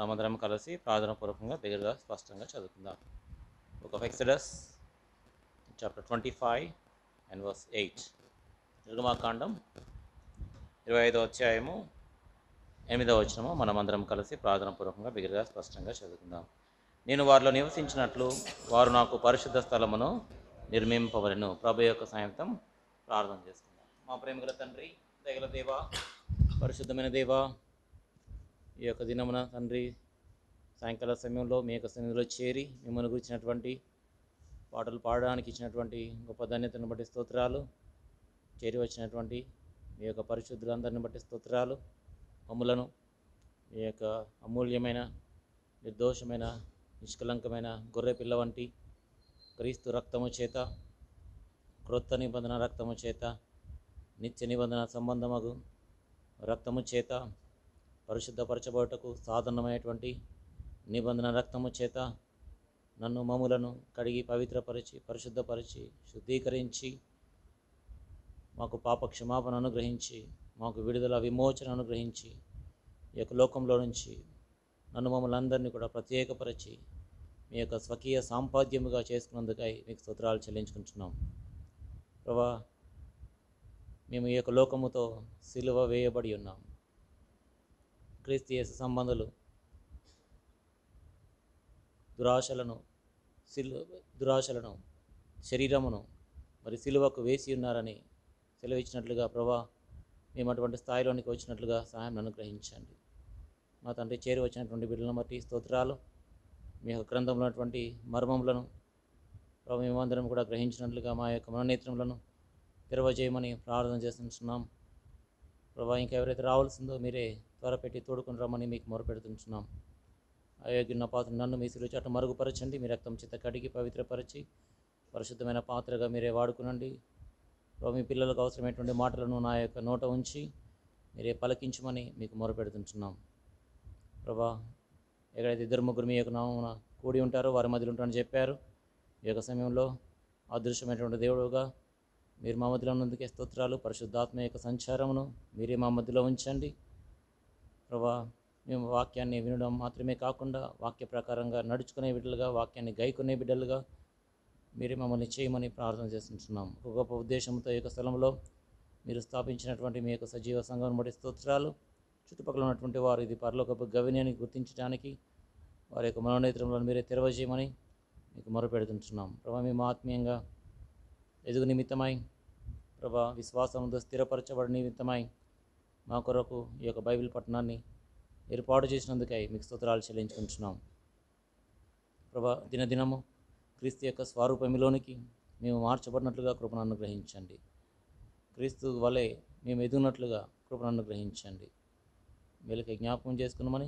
మనమందరం కలిసి ప్రార్థనాపూర్వకంగా దగ్గరగా స్పష్టంగా చదువుకుందాం. Book of Exodus chapter 25 and verse 8. నిర్గమాకాండం 25వ అధ్యాయము 8వ వచనము మనమందరం కలిసి ప్రార్థనాపూర్వకంగా దగ్గరగా స్పష్టంగా చదువుకుందాం. నేను వారిలో నివసించినట్లు వారు నాకు పరిశుద్ధ స్థలమును నిర్మింపవలెను. ప్రభు యొక్క సాయంత్రం ప్రార్థన చేసుకుందాం. మా ప్రేమగల తండ్రి, దయగల దేవా, పరిశుద్ధమైన దేవా, ఈ యొక్క దినమున తండ్రి సాయంకాల సమయంలో మీ యొక్క సన్నిధిలో చేరి మిమ్మల్ని గురించినటువంటి పాటలు పాడడానికి ఇచ్చినటువంటి గొప్ప ధన్యతను బట్టి స్తోత్రాలు. చేరి వచ్చినటువంటి మీ యొక్క పరిశుద్ధులందరిని బట్టి స్తోత్రాలు. మమ్ములను మీ యొక్క అమూల్యమైన, నిర్దోషమైన, నిష్కలంకమైన గొర్రె పిల్ల వంటి క్రీస్తు రక్తము చేత, క్రొత్త నిబంధన రక్తము చేత, నిత్య నిబంధన సంబంధమగు రక్తము చేత, పరిశుద్ధపరచబడుటకు సాధనమైనటువంటి నిబంధన రక్తము చేత నన్ను మమ్ములను కడిగి పవిత్రపరిచి, పరిశుద్ధపరిచి, శుద్ధీకరించి, మాకు పాప క్షమాపణ అనుగ్రహించి, మాకు విడుదల విమోచన అనుగ్రహించి, ఈ యొక్క లోకంలో నుంచి నన్ను మమ్మల్ని అందరినీ కూడా ప్రత్యేకపరిచి మీ యొక్క స్వకీయ సాంపాద్యముగా చేసుకున్నందుకై మీకు స్తోత్రాలు చెల్లించుకుంటున్నాం. ప్రభా, మేము ఈ యొక్క లోకముతో సిలువ వేయబడి ఉన్నాం. క్రీస్తు యేసు సంబంధులు దురాశలను శరీరమును మరి సిలువకు వేసి ఉన్నారని సెలవిచ్చినట్లుగా ప్రభా, మేము అటువంటి స్థాయిలోనికి వచ్చినట్లుగా సహాయం అనుగ్రహించండి. మా తండ్రి, చేరి వచ్చినటువంటి బిడ్డలను బట్టి స్తోత్రాలు. మీ యొక్క గ్రంథంలో ఉన్నటువంటి మర్మములను ప్రభు మేమందరం కూడా గ్రహించినట్లుగా మా యొక్క మనోనేత్రములను తెరవజేయమని ప్రార్థన చేస్తున్నాం. ప్రభా, ఇంకా ఎవరైతే రావాల్సిందో మీరే త్వరపెట్టి తోడుకుని రమ్మని మీకు మొరపెడుతున్నాం. అయోగ్యున్న పాత్ర నన్ను మీ సిలువ చాటు మరుగుపరచండి. మీ రక్తం చేత కడిగి పవిత్రపరిచి పరిశుద్ధమైన పాత్రగా మీరే వాడుకునండి. ప్రభు, మీ పిల్లలకు అవసరమైనటువంటి మాటలను నా యొక్క నోట ఉంచి మీరే పలికించమని మీకు మొరపెడుతున్నాం. ప్రభా, ఎక్కడైతే ఇద్దరు ముగ్గురు మీ యొక్క నామమున కూడి ఉంటారో వారి మధ్యలో ఉంటారని చెప్పారు. ఈ యొక్క సమయంలో అదృశ్యమైనటువంటి దేవుడుగా మీరు మా మధ్యలో ఉన్నందుకే స్తోత్రాలు. పరిశుద్ధాత్మ యొక్క సంచారమును మీరే మా మధ్యలో ఉంచండి. ప్రభా, మేము వాక్యాన్ని వినడం మాత్రమే కాకుండా వాక్య ప్రకారంగా నడుచుకునే బిడ్డలుగా, వాక్యాన్ని గైకొనే బిడ్డలుగా మీరే మమ్మల్ని చేయమని ప్రార్థన చేస్తున్నాం. ఒక గొప్ప ఉద్దేశంతో ఈ యొక్క స్థలంలో మీరు స్థాపించినటువంటి మీ యొక్క సజీవ సంఘం బట్టి స్తోత్రాలు. చుట్టుపక్కల ఉన్నటువంటి వారు ఇది పరలోకపు గవిని గుర్తించడానికి వారి యొక్క మనోనేత్రంలో మీరే తెరవజేయమని మీకు మొరపెడుతున్నాం. ప్రభా, మేము ఆత్మీయంగా ఎదుగు నిమిత్తమై, ప్రభా, విశ్వాసంతో స్థిరపరచబడి నిమిత్తమై మా కొరకు ఈ యొక్క బైబిల్ పట్టణాన్ని ఏర్పాటు చేసినందుకై మీకు స్తోత్రాలు చెల్లించుకుంటున్నాం. ప్రభా, దినదినము క్రీస్తు యొక్క స్వరూపంలోనికి మేము మార్చబడినట్లుగా కృపను అనుగ్రహించండి. క్రీస్తు వలె మేము ఎదుగునట్లుగా కృపను అనుగ్రహించండి. వీళ్ళకి జ్ఞాపకం చేసుకున్నామని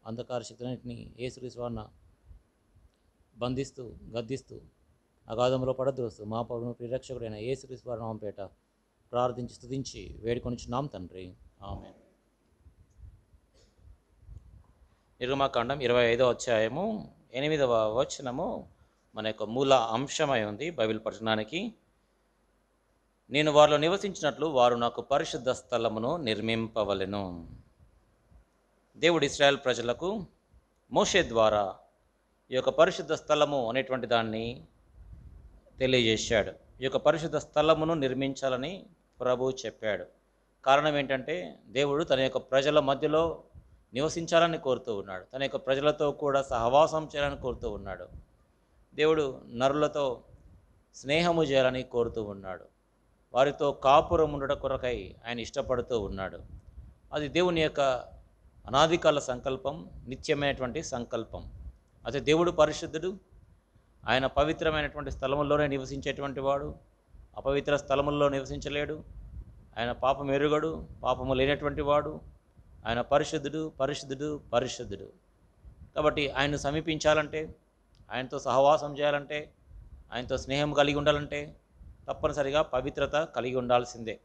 అంధకార శక్తులన్నింటినీ యేసుక్రీస్తు వారిన బంధిస్తూ, గద్దిస్తూ, అగాధంలో పడద్రోస్తూ మా ప్రభువును ప్రియరక్షకుడైన యేసుక్రీస్తు వారి నామముపేట ప్రార్థించి స్తుతించి వేడుకొనిచున్నాం తండ్రి, ఆమేన్. నిర్గమాకాండం 25వ అధ్యాయము 8వ వచనము మన యొక్క మూల అంశమై ఉంది బైబిల్ పఠనానికి. నేను వారిలో నివసించినట్లు వారు నాకు పరిశుద్ధ స్థలమును నిర్మింపవలెను. దేవుడు ఇశ్రాయేల్ ప్రజలకు మోషే ద్వారా ఈ యొక్క పరిశుద్ధ స్థలము అనేటువంటి దాన్ని తెలియజేశాడు. ఈ యొక్క పరిశుద్ధ స్థలమును నిర్మించాలని ప్రభువు చెప్పాడు. కారణం ఏంటంటే, దేవుడు తన యొక్క ప్రజల మధ్యలో నివసించాలని కోరుతూ ఉన్నాడు. తన యొక్క ప్రజలతో కూడా సహవాసం చేయాలని కోరుతూ ఉన్నాడు. దేవుడు నరులతో స్నేహము చేయాలని కోరుతూ ఉన్నాడు. వారితో కాపురం ఉండట కొరకై ఆయన ఇష్టపడుతూ ఉన్నాడు. అది దేవుని యొక్క అనాదికాల సంకల్పం, నిత్యమైనటువంటి సంకల్పం. అయితే దేవుడు పరిశుద్ధుడు. ఆయన పవిత్రమైనటువంటి స్థలముల్లోనే నివసించేటువంటి వాడు. అపవిత్ర స్థలముల్లో నివసించలేడు. ఆయన పాపం ఎరుగడు, పాపము లేనటువంటి వాడు. ఆయన పరిశుద్ధుడు, పరిశుద్ధుడు, పరిశుద్ధుడు. కాబట్టి ఆయన్ను సమీపించాలంటే, ఆయనతో సహవాసం చేయాలంటే, ఆయనతో స్నేహం కలిగి ఉండాలంటే తప్పనిసరిగా పవిత్రత కలిగి ఉండాల్సిందే.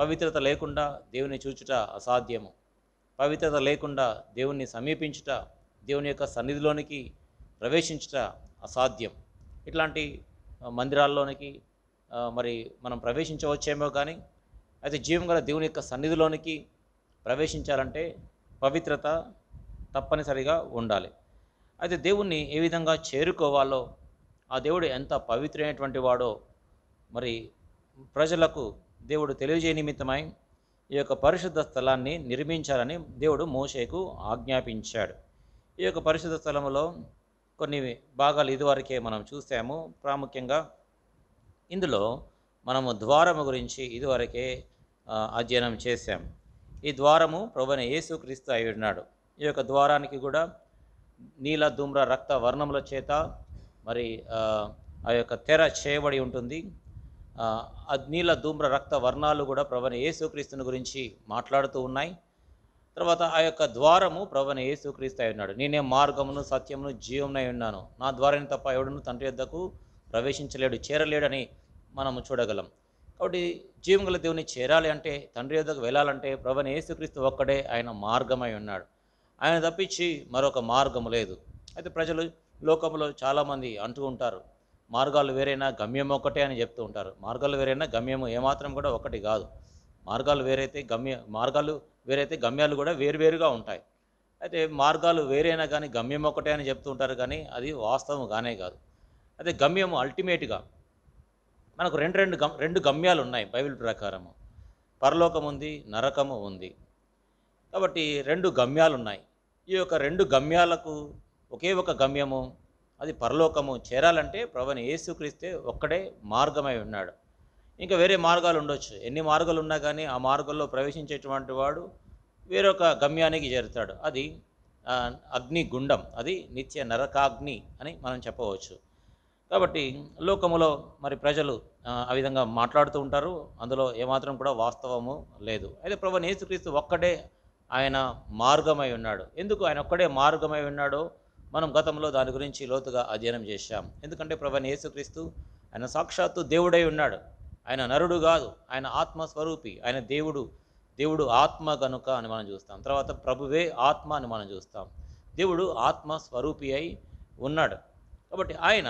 పవిత్రత లేకుండా దేవుని చూచుట అసాధ్యము. పవిత్రత లేకుండా దేవుణ్ణి సమీపించుట, దేవుని యొక్క సన్నిధిలోనికి ప్రవేశించుట అసాధ్యం. ఇట్లాంటి మందిరాల్లోనికి మరి మనం ప్రవేశించవచ్చేమో కానీ, అయితే జీవం గల దేవుని యొక్క సన్నిధిలోనికి ప్రవేశించాలంటే పవిత్రత తప్పనిసరిగా ఉండాలి. అయితే దేవుణ్ణి ఏ విధంగా చేరుకోవాలో, ఆ దేవుడు ఎంత పవిత్రమైనటువంటి వాడో మరి ప్రజలకు దేవుడు తెలియజేయ నిమిత్తమై ఈ యొక్క పరిశుద్ధ స్థలాన్ని నిర్మించాలని దేవుడు మోషేకు ఆజ్ఞాపించాడు. ఈ యొక్క పరిశుద్ధ స్థలములో కొన్ని భాగాలు ఇదివరకే మనం చూసాము. ప్రాముఖ్యంగా ఇందులో మనము ద్వారము గురించి ఇదివరకే అధ్యయనం చేశాం. ఈ ద్వారము ప్రభువైన యేసుక్రీస్తు అయి ఉన్నాడు. ఈ యొక్క ద్వారానికి కూడా నీల ధూమ్ర రక్త వర్ణముల చేత మరి ఆ యొక్క తెర చేయబడి ఉంటుంది. ఆ నీల ధూమ్ర రక్త వర్ణాలు కూడా ప్రభువైన యేసుక్రీస్తుని గురించి మాట్లాడుతూ ఉన్నాయి. తర్వాత ఆ యొక్క ద్వారము ప్రభువైన యేసుక్రీస్తు అయి ఉన్నాడు. నేనే మార్గమును సత్యమును జీవమునై ఉన్నాను, నా ద్వారాన్ని తప్ప ఎవడును తండ్రి యొద్దకు ప్రవేశించలేడు, చేరలేడని మనము చూడగలం. కాబట్టి జీవం గల దేవుని చేరాలి అంటే, తండ్రి యొద్దకు వెళ్ళాలంటే ప్రభువైన యేసుక్రీస్తు ఒక్కడే ఆయన మార్గమై ఉన్నాడు. ఆయన తప్పించి మరొక మార్గము లేదు. అయితే ప్రజలు లోకంలో చాలామంది అంటూ ఉంటారు, మార్గాలు వేరైనా గమ్యం ఒక్కటే అని చెప్తూ ఉంటారు. మార్గాలు వేరైనా గమ్యము ఏమాత్రం కూడా ఒకటి కాదు. మార్గాలు వేరైతే గమ్యాలు కూడా వేరువేరుగా ఉంటాయి. అయితే మార్గాలు వేరైనా కానీ గమ్యం ఒకటే అని చెప్తూ ఉంటారు, కానీ అది వాస్తవం కానే కాదు. అయితే గమ్యము అల్టిమేట్గా మనకు రెండు గమ్యాలు ఉన్నాయి బైబిల్ ప్రకారము. పరలోకం ఉంది, నరకము ఉంది. కాబట్టి రెండు గమ్యాలు ఉన్నాయి. ఈ యొక్క రెండు గమ్యాలకు ఒకే ఒక గమ్యము, అది పరలోకము. చేరాలంటే ప్రభువైన యేసుక్రీస్తే ఒక్కడే మార్గమై ఉన్నాడు. ఇంకా వేరే మార్గాలు ఉండొచ్చు, ఎన్ని మార్గాలు ఉన్నా కానీ ఆ మార్గంలో ప్రవేశించేటువంటి వాడు వేరొక గమ్యానికి చేరుతాడు. అది అగ్నిగుండం, అది నిత్య నరకాగ్ని అని మనం చెప్పవచ్చు. కాబట్టి లోకములో మరి ప్రజలు ఆ విధంగా మాట్లాడుతూ ఉంటారు, అందులో ఏమాత్రం కూడా వాస్తవము లేదు. అయితే ప్రభువైన యేసుక్రీస్తు ఒక్కడే ఆయన మార్గమై ఉన్నాడు. ఎందుకు ఆయన ఒక్కడే మార్గమై ఉన్నాడో మనం గతంలో దాని గురించి లోతుగా అధ్యయనం చేశాం. ఎందుకంటే ప్రభువైన యేసుక్రీస్తు ఆయన సాక్షాత్తు దేవుడై ఉన్నాడు. ఆయన నరుడు కాదు, ఆయన ఆత్మస్వరూపి. ఆయన దేవుడు ఆత్మ గనుక అని మనం చూస్తాం. తర్వాత ప్రభువే ఆత్మ అని మనం చూస్తాం. దేవుడు ఆత్మస్వరూపి అయి ఉన్నాడు. కాబట్టి ఆయన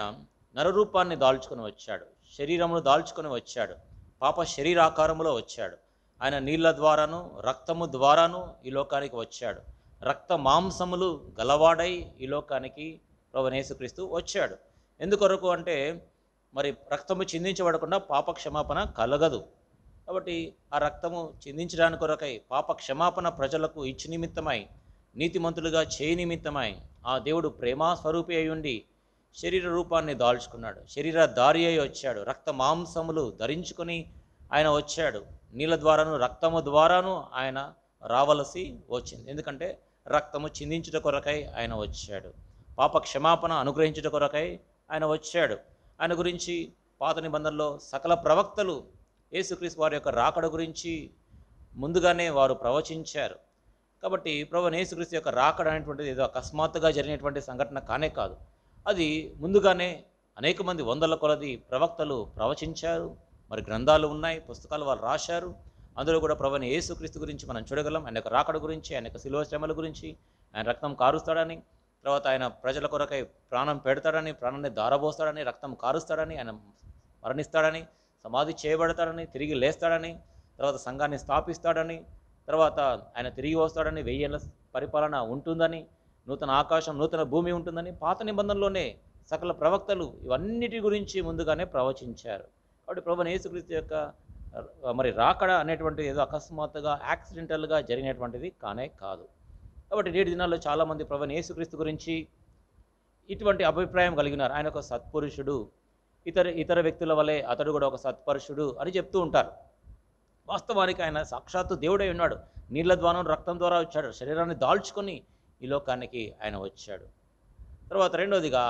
నరరూపాన్ని దాల్చుకొని వచ్చాడు, శరీరమును దాల్చుకొని వచ్చాడు, పాప శరీరాకారములో వచ్చాడు. ఆయన నీళ్ల ద్వారాను రక్తము ద్వారాను ఈ లోకానికి వచ్చాడు. రక్త మాంసములు గలవాడై ఈ లోకానికి ప్రభువైన యేసుక్రీస్తు వచ్చాడు. ఎందుకొరకు అంటే మరి రక్తము చిందించబడకుండా పాప క్షమాపణ కలగదు. కాబట్టి ఆ రక్తము చిందించడానికి కొరకై పాప క్షమాపణ ప్రజలకు ఇచ్చి నిమిత్తమై, నీతిమంతులుగా చేయి నిమిత్తమై ఆ దేవుడు ప్రేమాస్వరూపి అయి ఉండి శరీర రూపాన్ని దాల్చుకున్నాడు, శరీరధారి అయి వచ్చాడు, రక్త మాంసములు ధరించుకొని ఆయన వచ్చాడు. నీళ్ళ ద్వారాను రక్తము ద్వారాను ఆయన రావలసి వచ్చింది. ఎందుకంటే రక్తము చిందించుట కొరకై ఆయన వచ్చాడు, పాప క్షమాపణ అనుగ్రహించుట కొరకై ఆయన వచ్చాడు. ఆయన గురించి పాత నిబంధనలో సకల ప్రవక్తలు యేసుక్రీస్తు వారి యొక్క రాకడ గురించి ముందుగానే వారు ప్రవచించారు. కాబట్టి ప్రభువైన యేసుక్రీస్తు యొక్క రాకడ అనేటువంటిది ఏదో అకస్మాత్తుగా జరిగినటువంటి సంఘటన కానే కాదు. అది ముందుగానే అనేక మంది వందల కొలది ప్రవక్తలు ప్రవచించారు. మరి గ్రంథాలు ఉన్నాయి, పుస్తకాలు వాళ్ళు రాశారు. అందులో కూడా ప్రభువైన యేసుక్రీస్తు గురించి మనం చూడగలం. ఆయన యొక్క రాకడ గురించి, ఆయన యొక్క శిలువ శ్రమల గురించి, ఆయన రక్తం కారుస్తాడని, తర్వాత ఆయన ప్రజల కొరకై ప్రాణం పెడతాడని, ప్రాణాన్ని దారబోస్తాడని, రక్తం కారుస్తాడని, ఆయన మరణిస్తాడని, సమాధి చేయబడతాడని, తిరిగి లేస్తాడని, తర్వాత సంఘాన్ని స్థాపిస్తాడని, తర్వాత ఆయన తిరిగి వస్తాడని, 1000 ఏళ్ల పరిపాలన ఉంటుందని, నూతన ఆకాశం నూతన భూమి ఉంటుందని పాత నిబంధనలోనే సకల ప్రవక్తలు ఇవన్నిటి గురించి ముందుగానే ప్రవచించారు. కాబట్టి ప్రభువైన యేసుక్రీస్తు యొక్క మరి రాకడ అనేటువంటిది ఏదో అకస్మాత్తుగా యాక్సిడెంటల్గా జరిగినటువంటిది కానే కాదు. కాబట్టి నేటి దినాల్లో చాలామంది ప్రభువైన యేసుక్రీస్తు గురించి ఇటువంటి అభిప్రాయం కలిగినారు. ఆయన ఒక సత్పురుషుడు, ఇతర వ్యక్తుల వలె అతడు కూడా ఒక సత్పురుషుడు అని చెప్తూ ఉంటారు. వాస్తవానికి ఆయన సాక్షాత్తు దేవుడై ఉన్నాడు. నీళ్ల ద్వారం రక్తం ద్వారా వచ్చాడు, శరీరాన్ని దాల్చుకొని ఈ లోకానికి ఆయన వచ్చాడు. తర్వాత రెండవదిగా,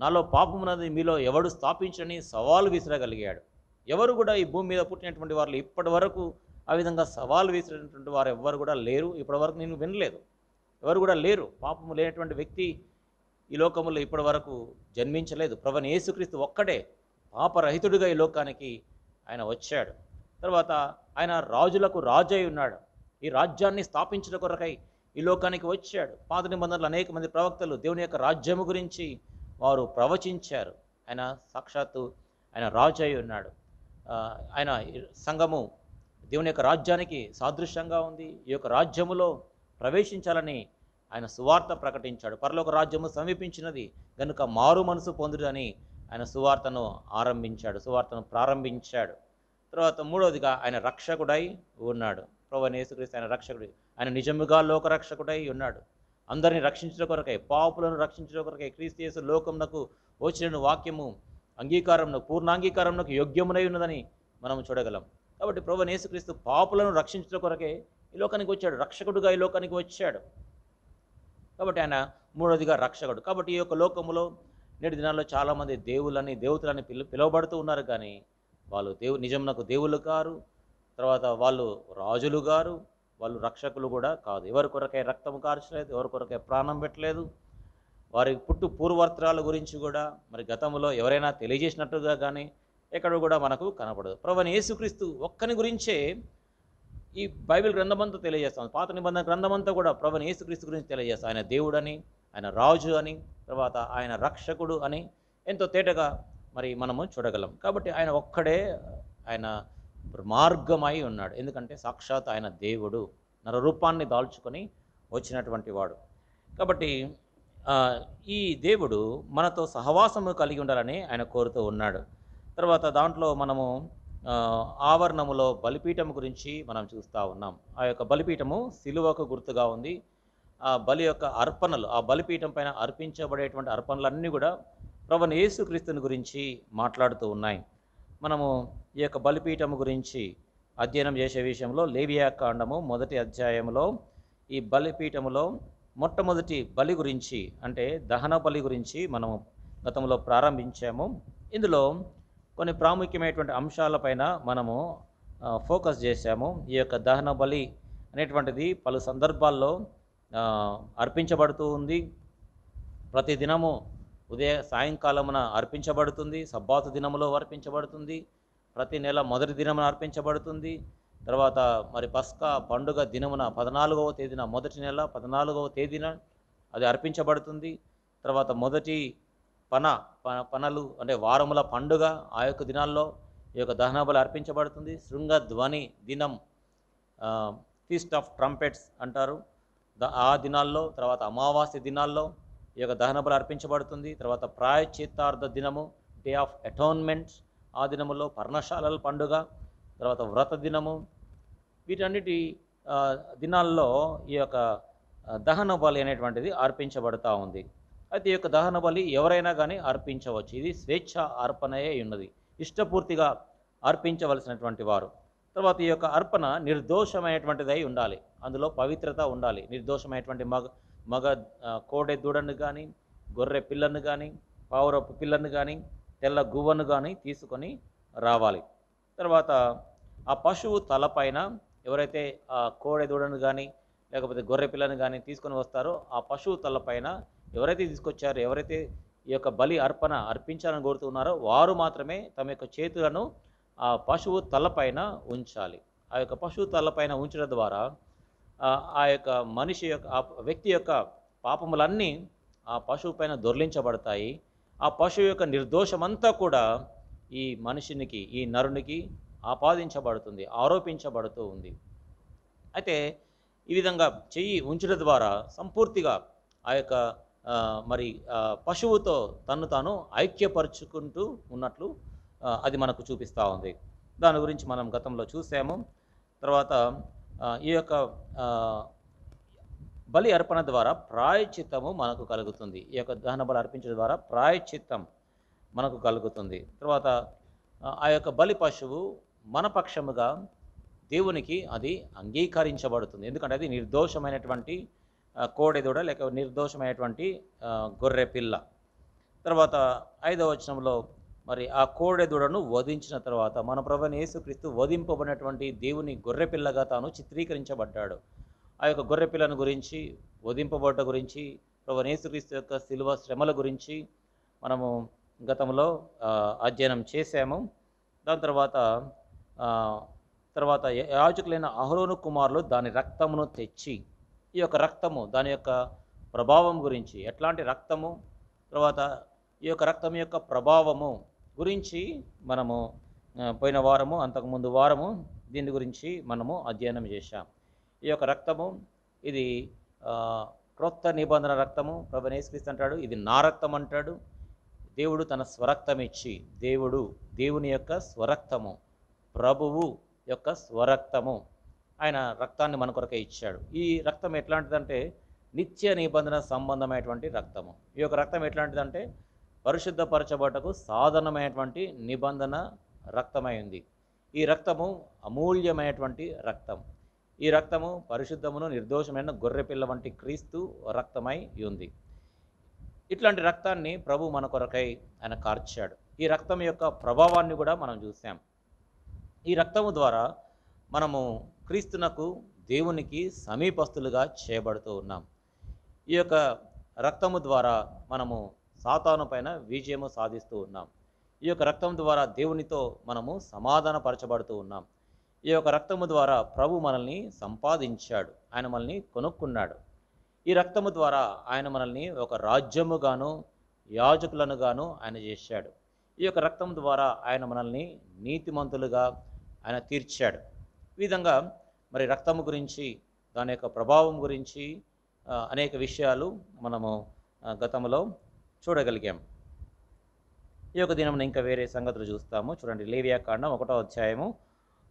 నాలో పాపమున్నది మీలో ఎవడు స్థాపించని సవాలు విసిరగలిగాడు. ఎవరు కూడా ఈ భూమి మీద పుట్టినటువంటి వాళ్ళు ఇప్పటి వరకు ఆ విధంగా సవాలు విసిరినటువంటి వారు ఎవ్వరు కూడా లేరు. ఇప్పటి వరకు నేను వినలేదు, ఎవరు కూడా లేరు. పాపము లేనటువంటి వ్యక్తి ఈ లోకములో ఇప్పటి వరకు జన్మించలేదు. ప్రభువైన యేసుక్రీస్తు ఒక్కడే పాపరహితుడిగా ఈ లోకానికి ఆయన వచ్చాడు. తర్వాత ఆయన రాజులకు రాజు అయి ఉన్నాడు. ఈ రాజ్యాన్ని స్థాపించడం కొరకై ఈ లోకానికి వచ్చాడు. పాత నిబంధనలు అనేక మంది ప్రవక్తలు దేవుని యొక్క రాజ్యము గురించి వారు ప్రవచించారు. ఆయన సాక్షాత్తు ఆయన రాజు అయి ఉన్నాడు. ఆయన సంఘము దేవుని యొక్క రాజ్యానికి సాదృశ్యంగా ఉంది. ఈ యొక్క రాజ్యములో ప్రవేశించాలని ఆయన సువార్త ప్రకటించాడు. పరలోక రాజ్యము సమీపించినది గనుక మారు మనసు పొందుడు అని ఆయన సువార్తను సువార్తను ప్రారంభించాడు. తర్వాత మూడవదిగా ఆయన రక్షకుడై ఉన్నాడు. ప్రభువైన యేసుక్రీస్తు ఆయన రక్షకుడు. ఆయన నిజముగా లోకరక్షకుడై ఉన్నాడు. అందరిని రక్షించడం కొరకై, పాపులను రక్షించడం కొరకై క్రీస్తు యేసు లోకమునకు వచ్చిన వాక్యము పూర్ణాంగీకారమునకు యోగ్యమునై ఉన్నదని మనం చూడగలం. కాబట్టి ప్రభువైన యేసుక్రీస్తు పాపులను రక్షించడం కొరకే ఈ లోకానికి వచ్చాడు, రక్షకుడుగా ఈ లోకానికి వచ్చాడు. కాబట్టి ఆయన మూడవదిగా రక్షకుడు. కాబట్టి ఈ యొక్క లోకములో నేటి దినాల్లో చాలామంది దేవతలని పిలువబడుతూ ఉన్నారు, కానీ వాళ్ళు నిజమునకు దేవుళ్ళు కారు. తర్వాత వాళ్ళు రాజులు గారు, వాళ్ళు రక్షకులు కూడా కాదు. ఎవరి కొరకై రక్తం కార్చలేదు, ఎవరి కొరకై ప్రాణం పెట్టలేదు. వారి పూర్వత్రాల గురించి కూడా మరి గతంలో ఎవరైనా తెలియజేసినట్టుగా కానీ ఎక్కడ కూడా మనకు కనపడదు. ప్రభువైన యేసుక్రీస్తు ఒక్కని గురించే ఈ బైబిల్ గ్రంథమంతా తెలియజేస్తాం. పాత నిబంధన గ్రంథమంతా కూడా ప్రభువైన యేసుక్రీస్తు గురించి తెలియజేస్తాం. ఆయన దేవుడని, ఆయన రాజు అని, తర్వాత ఆయన రక్షకుడు అని ఎంతో తేటగా మరి మనము చూడగలం. కాబట్టి ఆయన ఒక్కడే ఆయన మార్గమై ఉన్నాడు. ఎందుకంటే సాక్షాత్ ఆయన దేవుడు, నరరూపాన్ని దాల్చుకొని వచ్చినటువంటి వాడు. కాబట్టి ఈ దేవుడు మనతో సహవాసము కలిగి ఉండాలని ఆయన కోరుతూ ఉన్నాడు. తర్వాత దాంట్లో మనము ఆవరణములో బలిపీఠం గురించి మనం చూస్తూ ఉన్నాం. ఆ యొక్క బలిపీఠము సిలువకు గుర్తుగా ఉంది. ఆ బలి యొక్క అర్పణలు, ఆ బలిపీఠం పైన అర్పించబడేటువంటి అర్పణలన్నీ కూడా ప్రభువైన యేసుక్రీస్తుని గురించి మాట్లాడుతూ ఉన్నాయి. మనము ఈ యొక్క బలిపీఠము గురించి అధ్యయనం చేసే విషయంలో లేవియాకాండము 1వ అధ్యాయంలో ఈ బలిపీఠములో మొట్టమొదటి బలి గురించి, అంటే దహన బలి గురించి మనము గతంలో ప్రారంభించాము. ఇందులో కొన్ని ప్రాముఖ్యమైనటువంటి అంశాలపైన మనము ఫోకస్ చేశాము. ఈ యొక్క దహన బలి అనేటువంటిది పలు సందర్భాల్లో అర్పించబడుతూ ఉంది. ప్రతి దినము సాయంకాలమున అర్పించబడుతుంది. సబ్బాతు దినములో అర్పించబడుతుంది. ప్రతి నెల మొదటి దినమున అర్పించబడుతుంది. తర్వాత మరి పస్కా పండుగ దినమున 14వ తేదీన, మొదటి నెల 14వ తేదీన అది అర్పించబడుతుంది. తర్వాత మొదటి పనలు అంటే వారముల పండుగ, ఆ యొక్క దినాల్లో ఈ యొక్క దహన బలి అర్పించబడుతుంది. శృంగధ్వని దినం, ఫీస్ట్ ఆఫ్ ట్రంపెట్స్ అంటారు, ఆ దినాల్లో, తర్వాత అమావాస్య దినాల్లో ఈ యొక్క దహన బలి అర్పించబడుతుంది. తర్వాత ప్రాయశ్చిత్తార్థ దినము, డే ఆఫ్ అటోన్మెంట్, ఆ దినములో పర్ణశాలల పండుగ, తర్వాత వ్రత దినము, వీటన్నిటి దినాల్లో ఈ యొక్క దహన బలి అనేటువంటిది అర్పించబడుతూ ఉంది. అయితే ఈ యొక్క దహన బలి ఎవరైనా కానీ అర్పించవచ్చు. ఇది స్వేచ్ఛ అర్పణయే ఉన్నది, ఇష్టపూర్తిగా అర్పించవలసినటువంటి వారు. తర్వాత ఈ యొక్క అర్పణ నిర్దోషమైనటువంటిదై ఉండాలి, అందులో పవిత్రత ఉండాలి. నిర్దోషమైనటువంటి మగ కోడె దూడను కానీ, గొర్రె పిల్లను కానీ, పావురపు పిల్లను కానీ, తెల్ల గువ్వను కానీ తీసుకొని రావాలి. తర్వాత ఆ పశువు తలపైన ఎవరైతే ఆ కోడె దూడను కానీ లేకపోతే గొర్రె పిల్లను కానీ తీసుకొని వస్తారో ఆ పశువు తలపైన ఎవరైతే తీసుకొచ్చారో, ఎవరైతే ఈ యొక్క బలి అర్పించాలని కోరుతున్నారో వారు మాత్రమే తమ యొక్క చేతులను ఆ పశువు తలపైన ఉంచాలి. ఆ యొక్క పశువు తలపైన ఉంచడం ద్వారా ఆ యొక్క మనిషి యొక్క, ఆ వ్యక్తి యొక్క పాపములన్నీ ఆ పశువు పైన దొర్లించబడతాయి. ఆ పశువు యొక్క నిర్దోషమంతా కూడా ఈ మనిషినికి, ఈ నరునికి ఆపాదించబడుతుంది, ఆరోపించబడుతూ ఉంది. అయితే ఈ విధంగా చెయ్యి ఉంచడం ద్వారా సంపూర్తిగా ఆ యొక్క మరి పశువుతో తన్ను తాను ఐక్యపరుచుకుంటూ ఉన్నట్లు అది మనకు చూపిస్తూ ఉంది. దాని గురించి మనం గతంలో చూసాము. తర్వాత ఈ యొక్క బలి అర్పణ ద్వారా ప్రాయశ్చిత్తము మనకు కలుగుతుంది. ఈ యొక్క దహన బలి అర్పించడం ద్వారా ప్రాయశ్చిత్తం మనకు కలుగుతుంది. తర్వాత ఆ యొక్క బలి పశువు మన పక్షముగా దేవునికి అది అంగీకరించబడుతుంది. ఎందుకంటే అది నిర్దోషమైనటువంటి కోడెదూడ లేక నిర్దోషమైనటువంటి గొర్రె పిల్ల. తర్వాత 5వ వచనంలో మరి ఆ కోడెదూడను వధించిన తర్వాత మన ప్రభువైన యేసుక్రీస్తు వధింపబడినటువంటి దేవుని గొర్రెపిల్లగా తాను చిత్రీకరించబడ్డాడు. ఆ యొక్క గొర్రెపిల్లను గురించి, వధింపబడ్డ గురించి, ప్రభువైన యేసుక్రీస్తు యొక్క శిలువ శ్రమల గురించి మనము గతంలో అధ్యయనం చేశాము. దాని తర్వాత యాజకులైన అహరోను కుమారులు దాని రక్తమును తెచ్చి, ఈ యొక్క రక్తము దాని యొక్క ప్రభావం గురించి, ఎట్లాంటి రక్తము, తర్వాత ఈ యొక్క రక్తం యొక్క ప్రభావము గురించి మనము పోయిన వారము, అంతకుముందు వారము దీని గురించి మనము అధ్యయనం చేశాం. ఈ యొక్క రక్తము ఇది క్రొత్త నిబంధన రక్తము. ప్రభువైన యేసుక్రీస్తు అంటాడు, ఇది నా రక్తం అంటాడు. దేవుడు తన స్వరక్తం ఇచ్చి, దేవుని యొక్క స్వరక్తము, ప్రభువు యొక్క స్వరక్తము, ఆయన రక్తాన్ని మన కొరకే ఇచ్చాడు. ఈ రక్తం ఎట్లాంటిదంటే నిత్య నిబంధన సంబంధమైనటువంటి రక్తము. ఈ యొక్క రక్తం ఎట్లాంటిదంటే పరిశుద్ధపరచబడటకు సాధనమైనటువంటి నిబంధన రక్తమై ఉంది. ఈ రక్తము అమూల్యమైనటువంటి రక్తం. ఈ రక్తము పరిశుద్ధమును నిర్దోషమైన గొర్రెపిల్ల వంటి క్రీస్తు రక్తమై ఉంది. ఇట్లాంటి రక్తాన్ని ప్రభు మన కొరకై ఆయన కార్చాడు. ఈ రక్తం యొక్క ప్రభావాన్ని కూడా మనం చూసాం. ఈ రక్తము ద్వారా మనము క్రీస్తునకు, దేవునికి సమీపస్తులుగా చేయబడుతూ ఉన్నాం. ఈ యొక్క రక్తము ద్వారా మనము సాతాను పైన విజయము సాధిస్తూ ఉన్నాం. ఈ యొక్క రక్తం ద్వారా దేవునితో మనము సమాధానపరచబడుతూ ఉన్నాం. ఈ యొక్క రక్తము ద్వారా ప్రభు మనల్ని సంపాదించాడు, ఆయన మనల్ని కొనుక్కున్నాడు. ఈ రక్తము ద్వారా ఆయన మనల్ని ఒక రాజ్యముగాను యాజకులను గాను ఆయన చేశాడు. ఈ యొక్క రక్తం ద్వారా ఆయన మనల్ని నీతిమంతులుగా ఆయన తీర్చాడు. ఈ విధంగా మరి రక్తము గురించి, దాని యొక్క ప్రభావం గురించి అనేక విషయాలు మనము గతంలో చూడగలిగాం. ఈ యొక్క దినం ఇంకా వేరే సంగతులు చూస్తాము. చూడండి, లేవియాకాండం 1వ అధ్యాయము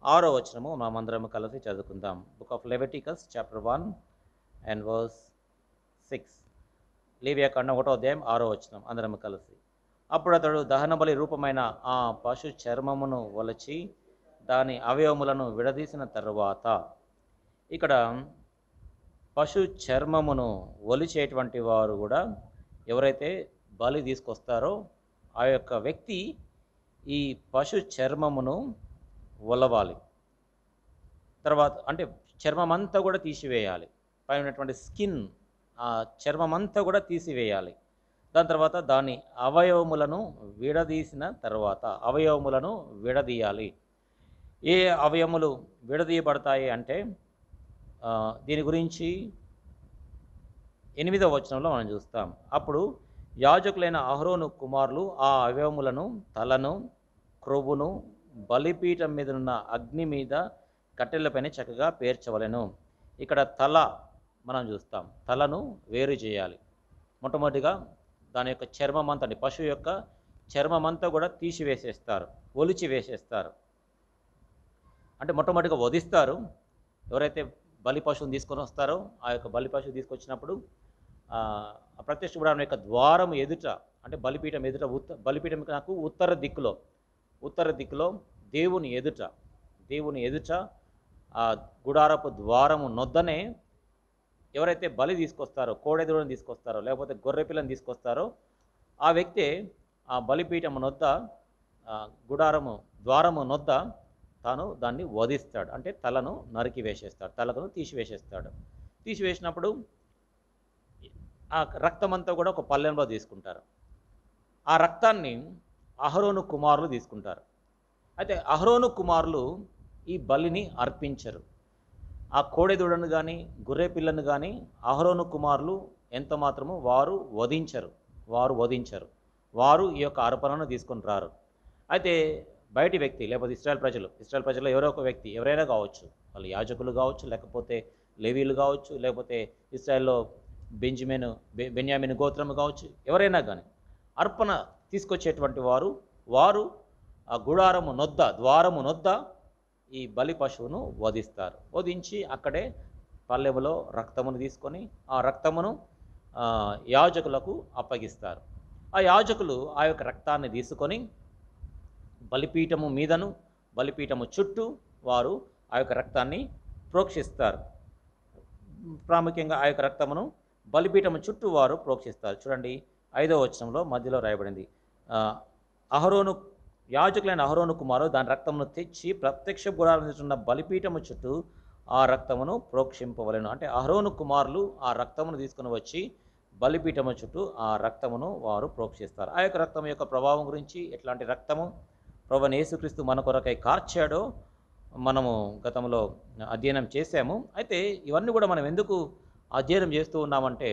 6వ వచనము మనమందరం కలిసి చదువుకుందాం. Book of Leviticus chapter 1 and verse 6. లేవియాకాండం 1వ అధ్యాయం 6వ వచనం అందరం కలిసి. అప్పుడు అతడు దహనబలి రూపమైన ఆ పశు చర్మమును ఒలచి దాని అవయవములను విడదీసిన తరువాత, ఇక్కడ పశు చర్మమును ఒలిచేటువంటి వారు కూడా ఎవరైతే బలి తీసుకొస్తారో ఆ యొక్క వ్యక్తి ఈ పశు చర్మమును ఒలవాలి. తర్వాత అంటే చర్మమంతా కూడా తీసివేయాలి. పైన ఉన్నటువంటి స్కిన్, ఆ చర్మమంతా కూడా తీసివేయాలి. దాని తర్వాత దాని అవయవములను విడదీసిన తర్వాత, అవయవములను విడదీయాలి. ఏ అవయములు విడదీయబడతాయి అంటే దీని గురించి 8వ వచనంలో మనం చూస్తాం. అప్పుడు యాజకులైన అహరోను కుమారులు ఆ అవయవములను, తలను, క్రొవ్వును బలిపీఠం మీదనున్న అగ్ని మీద కట్టెలపైన చక్కగా పేర్చవలెను. ఇక్కడ తల మనం చూస్తాం. తలను వేరు చేయాలి. మొట్టమొదటిగా దాని యొక్క చర్మమంతా, పశువు యొక్క చర్మమంతా కూడా తీసివేసేస్తారు, ఒలిచి వేసేస్తారు. అంటే మొట్టమొదటిగా వధిస్తారు. ఎవరైతే బలి పశువుని తీసుకొని వస్తారో ఆ యొక్క బలి పశువు తీసుకొచ్చినప్పుడు ప్రత్యక్ష గుడారం యొక్క ద్వారం ఎదుట, అంటే బలిపీఠం ఎదుట, బలిపీఠం నాకు ఉత్తర దిక్కులో దేవుని ఎదుట ఆ గుడారపు ద్వారము నొద్దనే ఎవరైతే బలి తీసుకొస్తారో, కోడెదూడని తీసుకొస్తారో, లేకపోతే గొర్రెపిల్లని తీసుకొస్తారో ఆ వ్యక్తే ఆ బలిపీఠము నొద్ద, గుడారము ద్వారము నొద్ద తాను దాన్ని వధిస్తాడు. అంటే తలను నరికి వేసేస్తాడు, తలను తీసివేసేస్తాడు. తీసివేసినప్పుడు ఆ రక్తమంతా కూడా ఒక పళ్ళెంలో తీసుకుంటారు. ఆ రక్తాన్ని అహరోను కుమారులు తీసుకుంటారు. అయితే అహరోను కుమారులు ఈ బలిని అర్పించరు. ఆ కోడెదూడను కానీ గొర్రె పిల్లను కానీ అహరోను కుమారులు ఎంత మాత్రము వారు వధించరు. వారు ఈ యొక్క అర్పణను తీసుకొని రారు. అయితే బయటి వ్యక్తి, లేకపోతే ఇశ్రాయేల్ ప్రజలు ఎవరో ఒక వ్యక్తి, ఎవరైనా కావచ్చు, వాళ్ళు యాజకులు కావచ్చు, లేకపోతే లేవీలు కావచ్చు, లేకపోతే ఇశ్రాయేల్లో బెన్యామీను గోత్రము కావచ్చు, ఎవరైనా కానీ అర్పణ తీసుకొచ్చేటువంటి వారు ఆ గుడారము నొద్ద, ద్వారము నొద్ద ఈ బలి పశువును వధిస్తారు. వధించి అక్కడే పల్లెములో రక్తమును తీసుకొని ఆ రక్తమును యాజకులకు అప్పగిస్తారు. ఆ యాజకులు ఆ యొక్క రక్తాన్ని తీసుకొని బలిపీఠము మీదను, బలిపీఠము చుట్టూ వారు ఆ యొక్క రక్తాన్ని ప్రోక్షిస్తారు. ప్రాముఖ్యంగా ఆ యొక్క రక్తమును బలిపీఠము చుట్టూ వారు ప్రోక్షిస్తారు. చూడండి, 5వ వచనంలో మధ్యలో రాయబడింది, యాజకులైన అహరోను కుమారులు దాని రక్తమును తెచ్చి ప్రత్యక్ష గుడారము ఉన్న బలిపీఠము చుట్టూ ఆ రక్తమును ప్రోక్షింపవలెను. అంటే అహరోను కుమారులు ఆ రక్తమును తీసుకుని వచ్చి బలిపీఠము చుట్టూ ఆ రక్తమును వారు ప్రోక్షిస్తారు. ఆ యొక్క రక్తం యొక్క ప్రభావం గురించి, ఎట్లాంటి రక్తము ప్రభువైన యేసుక్రీస్తు మన కొరకై కార్చాడో మనము గతంలో అధ్యయనం చేశాము. అయితే ఇవన్నీ కూడా మనం ఎందుకు అధ్యయనం చేస్తూ ఉన్నామంటే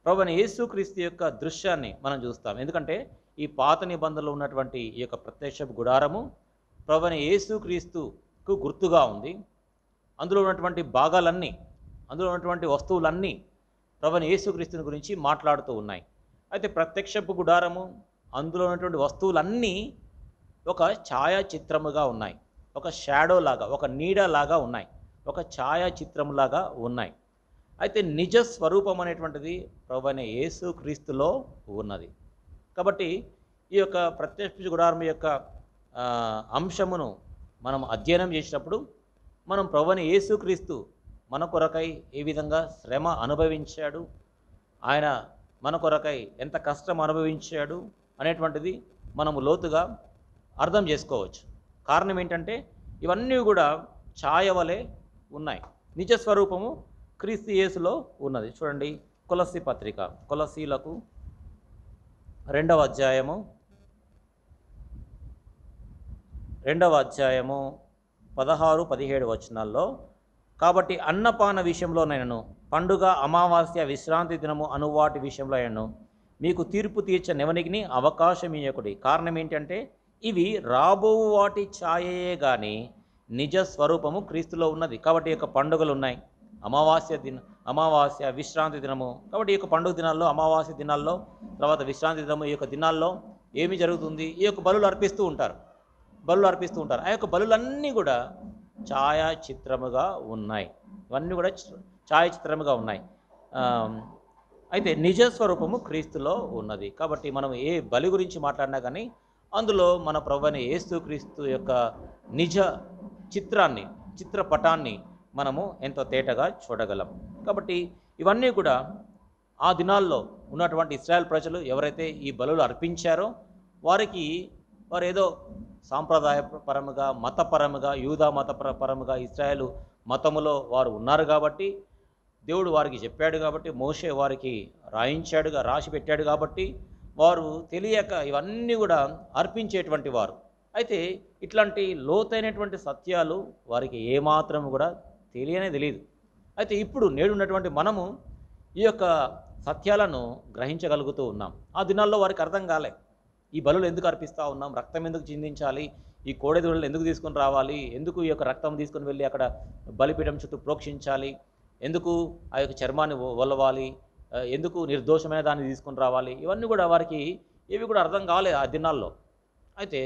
ప్రభువైన యేసుక్రీస్తు యొక్క దృశ్యాన్ని మనం చూస్తాం. ఎందుకంటే ఈ పాత నిబంధనలో ఉన్నటువంటి ఈ యొక్క ప్రత్యక్షపు గుడారము ప్రభువైన యేసుక్రీస్తుకు గుర్తుగా ఉంది. అందులో ఉన్నటువంటి భాగాలన్నీ, అందులో ఉన్నటువంటి వస్తువులన్నీ ప్రభువైన యేసుక్రీస్తుని గురించి మాట్లాడుతూ ఉన్నాయి. అయితే ప్రత్యక్షపు గుడారము, అందులో ఉన్నటువంటి వస్తువులన్నీ ఒక ఛాయాచిత్రముగా ఉన్నాయి. ఒక షాడో లాగా, ఒక నీడలాగా ఉన్నాయి. ఒక ఛాయాచిత్రములాగా ఉన్నాయి. అయితే నిజ స్వరూపం అనేటువంటిది ప్రభువైన యేసుక్రీస్తులో ఉన్నది. కాబట్టి ఈ యొక్క ప్రత్యక్ష గుడారం యొక్క అంశమును మనం అధ్యయనం చేసినప్పుడు మనం ప్రభువైన యేసుక్రీస్తు మన కొరకై ఏ విధంగా శ్రమ అనుభవించాడు, ఆయన మన కొరకై ఎంత కష్టం అనుభవించాడు అనేటువంటిది మనము లోతుగా అర్థం చేసుకోవచ్చు. కారణం ఏంటంటే ఇవన్నీ కూడా ఛాయ వలె ఉన్నాయి. నిజ స్వరూపము క్రీస్తు యేసులో ఉన్నది. చూడండి, కొలస్సీ పత్రిక, కొలస్సీలకు 2వ అధ్యాయము 16-17 వచనాల్లో, కాబట్టి అన్నపాన విషయంలోనైనను, పండుగ, అమావాస్య, విశ్రాంతి దినము అను వాటి విషయంలో అయినను మీకు తీర్పు తీర్చనివ్వనికి అవకాశం ఇవ్వకుడి. కారణం ఏంటంటే ఇవి రాబో వాటి ఛాయయే కానీ నిజ స్వరూపము క్రీస్తులో ఉన్నది. కాబట్టి ఈ యొక్క పండుగలు ఉన్నాయి, అమావాస్య, విశ్రాంతి దినము. కాబట్టి ఈ యొక్క పండుగ దినాల్లో, అమావాస్య దినాల్లో, తర్వాత విశ్రాంతి దినము, ఈ యొక్క దినాల్లో ఏమి జరుగుతుంది? ఈ యొక్క బలులు అర్పిస్తూ ఉంటారు. ఆ యొక్క బలులన్నీ కూడా ఛాయాచిత్రముగా ఉన్నాయి. ఇవన్నీ కూడా ఛాయాచిత్రముగా ఉన్నాయి. అయితే నిజ స్వరూపము క్రీస్తులో ఉన్నది. కాబట్టి మనం ఏ బలి గురించి మాట్లాడినా కానీ అందులో మన ప్రభువైన యేసుక్రీస్తు యొక్క నిజ చిత్రపటాన్ని మనము ఎంతో తేటగా చూడగలం. కాబట్టి ఇవన్నీ కూడా ఆ దినాల్లో ఉన్నటువంటి ఇశ్రాయేల్ ప్రజలు ఎవరైతే ఈ బలులు అర్పించారో వారు ఏదో సాంప్రదాయపరముగా, మతపరముగా, యూదా మతపరముగా ఇశ్రాయేలు మతములో వారు ఉన్నారు కాబట్టి, దేవుడు వారికి చెప్పాడు కాబట్టి, మోషే వారికి రాసి పెట్టాడు కాబట్టి వారు తెలియక ఇవన్నీ కూడా అర్పించేటువంటి వారు. అయితే ఇట్లాంటి లోతైనటువంటి సత్యాలు వారికి ఏమాత్రం కూడా తెలియదు. అయితే ఇప్పుడు నేడున్నటువంటి మనము ఈ యొక్క సత్యాలను గ్రహించగలుగుతూ ఉన్నాం. ఆ దినాల్లో వారికి అర్థం కాలే. ఈ బలులు ఎందుకు అర్పిస్తూ ఉన్నాం, రక్తం ఎందుకు చిందించాలి, ఈ కోడెదూడలు ఎందుకు తీసుకొని రావాలి, ఎందుకు ఈ యొక్క రక్తం తీసుకొని వెళ్ళి అక్కడ బలిపీఠం చుట్టూ ప్రోక్షించాలి, ఎందుకు ఆ యొక్క చర్మాన్ని వలవాలి, ఎందుకు నిర్దోషమైన దాన్ని తీసుకొని రావాలి, ఇవన్నీ కూడా వారికి ఏవి కూడా అర్థం కాలేదు ఆ దినాల్లో. అయితే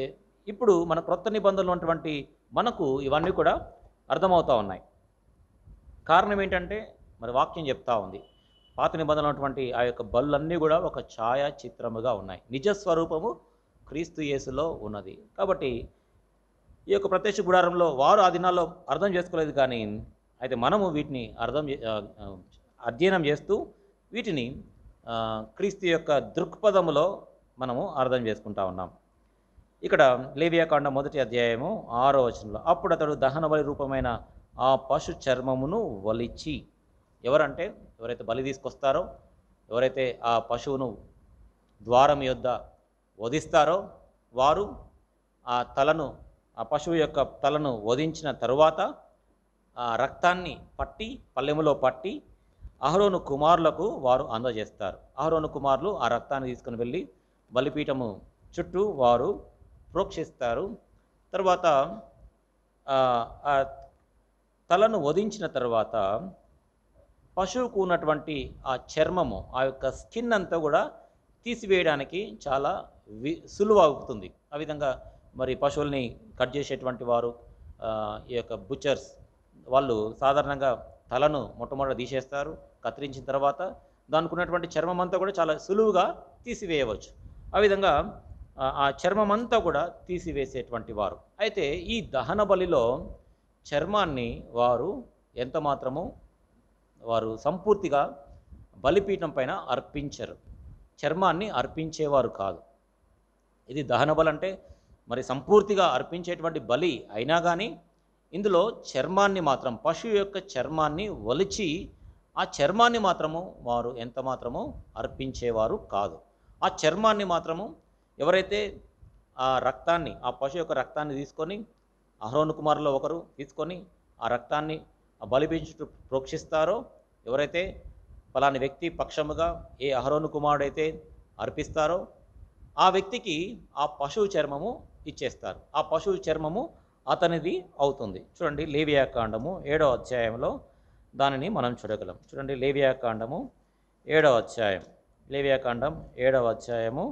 ఇప్పుడు మన క్రొత్త నిబంధనలు ఉన్నటువంటి మనకు ఇవన్నీ కూడా అర్థమవుతూ ఉన్నాయి. కారణం ఏంటంటే మరి వాక్యం చెప్తా ఉంది, పాత నిబంధనలు ఉన్నటువంటి ఆ యొక్క బలులన్నీ కూడా ఒక ఛాయాచిత్రముగా ఉన్నాయి. నిజ స్వరూపము క్రీస్తు యేసులో ఉన్నది. కాబట్టి ఈ యొక్క ప్రత్యక్ష గుడారంలో వారు ఆ దినాల్లో అర్థం చేసుకోలేదు, కానీ అయితే మనము వీటిని అధ్యయనం చేస్తూ వీటిని క్రీస్తు యొక్క దృక్పథములో మనము అర్థం చేసుకుంటా ఉన్నాం. ఇక్కడ లేవియాకాండం 1వ అధ్యాయము 6వ వచనంలో, అప్పుడు అతడు దహన బలి రూపమైన ఆ పశు చర్మమును వలిచి, ఎవరైతే బలి తీసుకొస్తారో, ఎవరైతే ఆ పశువును ద్వారం యొద్ద వధిస్తారో వారు ఆ పశువు యొక్క తలను వధించిన తరువాత ఆ రక్తాన్ని పళ్ళెములో పట్టి అహరోను కుమారులకు వారు అందజేస్తారు. అహరోను కుమారులు ఆ రక్తాన్ని తీసుకుని వెళ్ళి బలిపీఠము చుట్టూ వారు ప్రోక్షిస్తారు. తర్వాత ఆ తలను వధించిన తర్వాత పశువుకు ఉన్నటువంటి ఆ చర్మము, ఆ యొక్క స్కిన్ అంతా కూడా తీసివేయడానికి చాలా సులువు అవుతుంది. ఆ విధంగా మరి పశువుల్ని కట్ చేసేటువంటి వారు, ఈ యొక్క బుచర్స్ వాళ్ళు సాధారణంగా తలను మొట్టమొదట తీసేస్తారు. కత్తిరించిన తర్వాత దానికి ఉన్నటువంటి చర్మం అంతా కూడా చాలా సులువుగా తీసివేయవచ్చు. ఆ విధంగా ఆ చర్మం అంతా కూడా తీసివేసేటువంటి వారు. అయితే ఈ దహన బలిలో చర్మాన్ని వారు సంపూర్తిగా బలిపీఠం పైన అర్పించరు. చర్మాన్ని అర్పించేవారు కాదు. ఇది దహన బలి అంటే మరి సంపూర్తిగా అర్పించేటువంటి బలి అయినా కానీ ఇందులో చర్మాన్ని మాత్రం, పశువు యొక్క చర్మాన్ని ఒలిచి ఆ చర్మాన్ని మాత్రము వారు ఎంత మాత్రము అర్పించేవారు కాదు. ఆ చర్మాన్ని మాత్రము ఎవరైతే ఆ పశువు యొక్క రక్తాన్ని తీసుకొని, అహరోను కుమారులో ఒకరు తీసుకొని ఆ రక్తాన్ని ఆ బలిపీఠం చుట్టూ ప్రోక్షిస్తారో, ఎవరైతే ఫలాని వ్యక్తి పక్షముగా ఏ అహరోను కుమారుడైతే అర్పిస్తారో ఆ వ్యక్తికి ఆ పశువు చర్మము ఇచ్చేస్తారు. ఆ పశువు చర్మము అతనిది అవుతుంది. చూడండి, లేవియాకాండము 7వ అధ్యాయంలో దానిని మనం చూడగలం. చూడండి, లేవియాకాండము 7వ అధ్యాయం, లేవియాకాండం 7వ అధ్యాయము,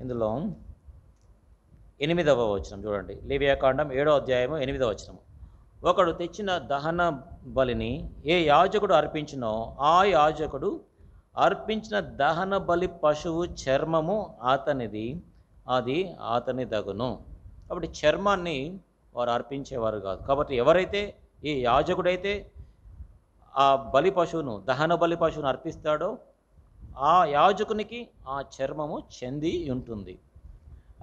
ఇందులో 8వ వచనం చూడండి. లేవియాకాండం 7వ అధ్యాయము 8వ వచనం. ఒకడు తెచ్చిన దహన బలిని ఏ యాజకుడు అర్పించినో ఆ యాజకుడు అర్పించిన దహన బలి పశువు చర్మము అతనిది, అది అతని దగును. కాబట్టి చర్మాన్ని వారు అర్పించేవారు కాదు. కాబట్టి ఎవరైతే ఈ యాజకుడైతే ఆ బలి పశువును, దహన బలి పశువును అర్పిస్తాడో ఆ యాజకునికి ఆ చర్మము చెంది ఉంటుంది.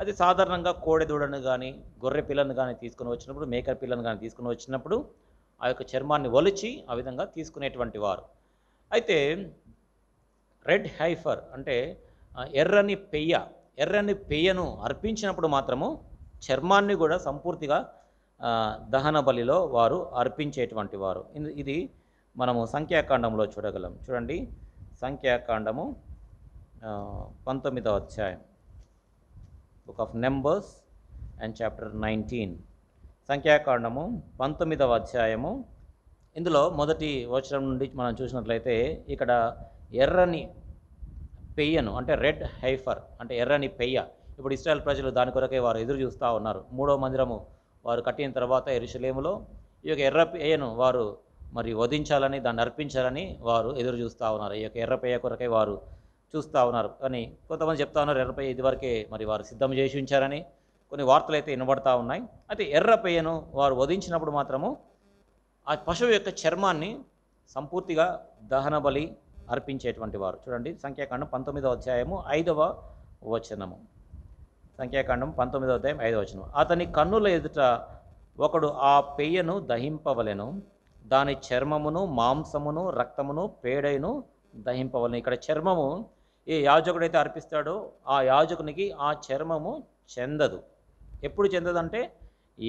అది సాధారణంగా కోడెదూడను కానీ గొర్రె పిల్లను కానీ తీసుకుని వచ్చినప్పుడు, మేకర్ పిల్లను కానీ తీసుకుని వచ్చినప్పుడు ఆ యొక్క చర్మాన్ని ఒలిచి ఆ విధంగా తీసుకునేటువంటి వారు. అయితే రెడ్ హైఫర్ అంటే ఎర్రని పెయ్యను అర్పించినప్పుడు మాత్రము చర్మాన్ని కూడా సంపూర్తిగా దహన బలిలో వారు అర్పించేటువంటి వారు. ఇది మనము సంఖ్యాకాండంలో చూడగలం. చూడండి, సంఖ్యాకాండము 19వ అధ్యాయం, book of numbers and chapter 19. సంఖ్యాకాండము 19వ అధ్యాయము, ఇందులో మొదటి వచనం నుండి మనం చూసినట్లయితే ఇక్కడ ఎర్రని పెయ్యను అంటే రెడ్ హైఫర్ అంటే ఎర్రని పెయ్య. ఇప్పుడు ఇశ్రాయేల్ ప్రజలు దాని కొరకే వారు ఎదురు చూస్తూ ఉన్నారు. 3వ మందిరము వారు కట్టిన తర్వాత యెరూషలేములో ఈ యొక్క ఎర్ర పెయ్యను వారు మరి వధించాలని, దాన్ని అర్పించాలని వారు ఎదురు చూస్తూ ఉన్నారు. ఈ యొక్క ఎర్ర పెయ్య కొరకే వారు చూస్తూ ఉన్నారు. కానీ కొంతమంది చెప్తా ఉన్నారు ఎర్ర పెయ్య ఇదివరకే మరి వారు సిద్ధం చేసి ఉంచారని. కొన్ని వార్తలు అయితే వినబడతా ఉన్నాయి. అయితే ఎర్ర పెయ్యను వారు వధించినప్పుడు మాత్రము ఆ పశువు యొక్క చర్మాన్ని సంపూర్తిగా దహన బలి అర్పించేటువంటి వారు. చూడండి, సంఖ్యాకాండం 19వ అధ్యాయము 5వ వచనము. సంఖ్యాకాండం 19వ అధ్యాయం 5వ వచనం. అతని కన్నుల ఎదుట ఒకడు ఆ పెయ్యను దహింపవలెను, దాని చర్మమును, మాంసమును, రక్తమును, పేడైను దహింపవలెను. ఇక్కడ చర్మము ఏ యాజకుడైతే అర్పిస్తాడో ఆ యాజకునికి ఆ చర్మము చెందదు. ఎప్పుడు చెందదంటే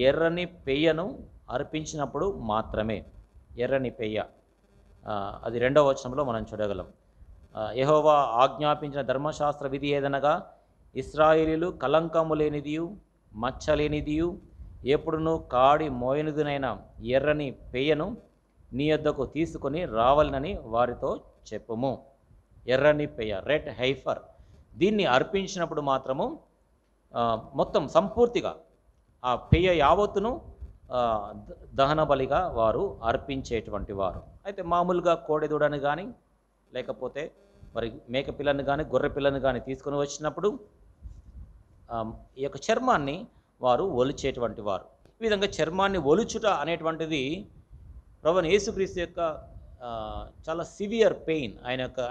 ఎర్రని పెయ్యను అర్పించినప్పుడు మాత్రమే. ఎర్రని పెయ్య, అది 2వ వచనంలో మనం చూడగలం. యెహోవా ఆజ్ఞాపించిన ధర్మశాస్త్ర విధి ఏదనగా ఇశ్రాయేలీయులు కలంకము లేనిదియు మచ్చలేనిదియు ఎప్పుడునూ కాడి మోయనిదినైన ఎర్రని పెయ్యను నీ యొద్దకు తీసుకొని రావాలని వారితో చెప్పుము. ఎర్రని పెయ్య, రెడ్ హైఫర్, దీన్ని అర్పించినప్పుడు మాత్రము మొత్తం సంపూర్తిగా ఆ పెయ్య యావత్తును దహన బలిగా వారు అర్పించేటువంటి వారు. అయితే మామూలుగా కోడెదూడని కానీ లేకపోతే మరి మేక పిల్లని కానీ గొర్రె పిల్లని కానీ తీసుకొని వచ్చినప్పుడు ఈ యొక్క చర్మాన్ని వారు ఒలిచేటువంటి వారు. ఈ విధంగా చర్మాన్ని ఒలుచుట అనేటువంటిది ప్రభువైన యేసుక్రీస్తు యొక్క చాలా సివియర్ పెయిన్,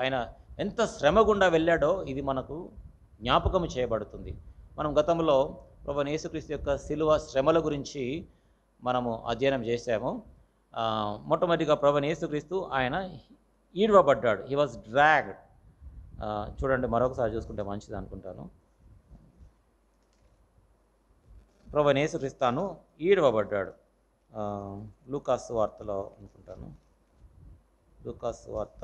ఆయన ఎంత శ్రమ గుండా వెళ్ళాడో ఇది మనకు జ్ఞాపకం చేయబడుతుంది. మనం గతంలో ప్రభువైన యేసుక్రీస్తు యొక్క శిలువ శ్రమల గురించి మనము అధ్యయనం చేశాము. మొట్టమొదటిగా ప్రభువైన యేసుక్రీస్తు ఆయన ఈడ్వబడ్డాడు. He was dragged. చూడండి, మరొకసారి చూసుకుంటే మంచిది అనుకుంటాను. ప్రభువైన యేసుక్రీస్తు ఈడ్వబడ్డాడు. లూకాసు వార్తలో అనుకుంటాను. లూకాసు వార్త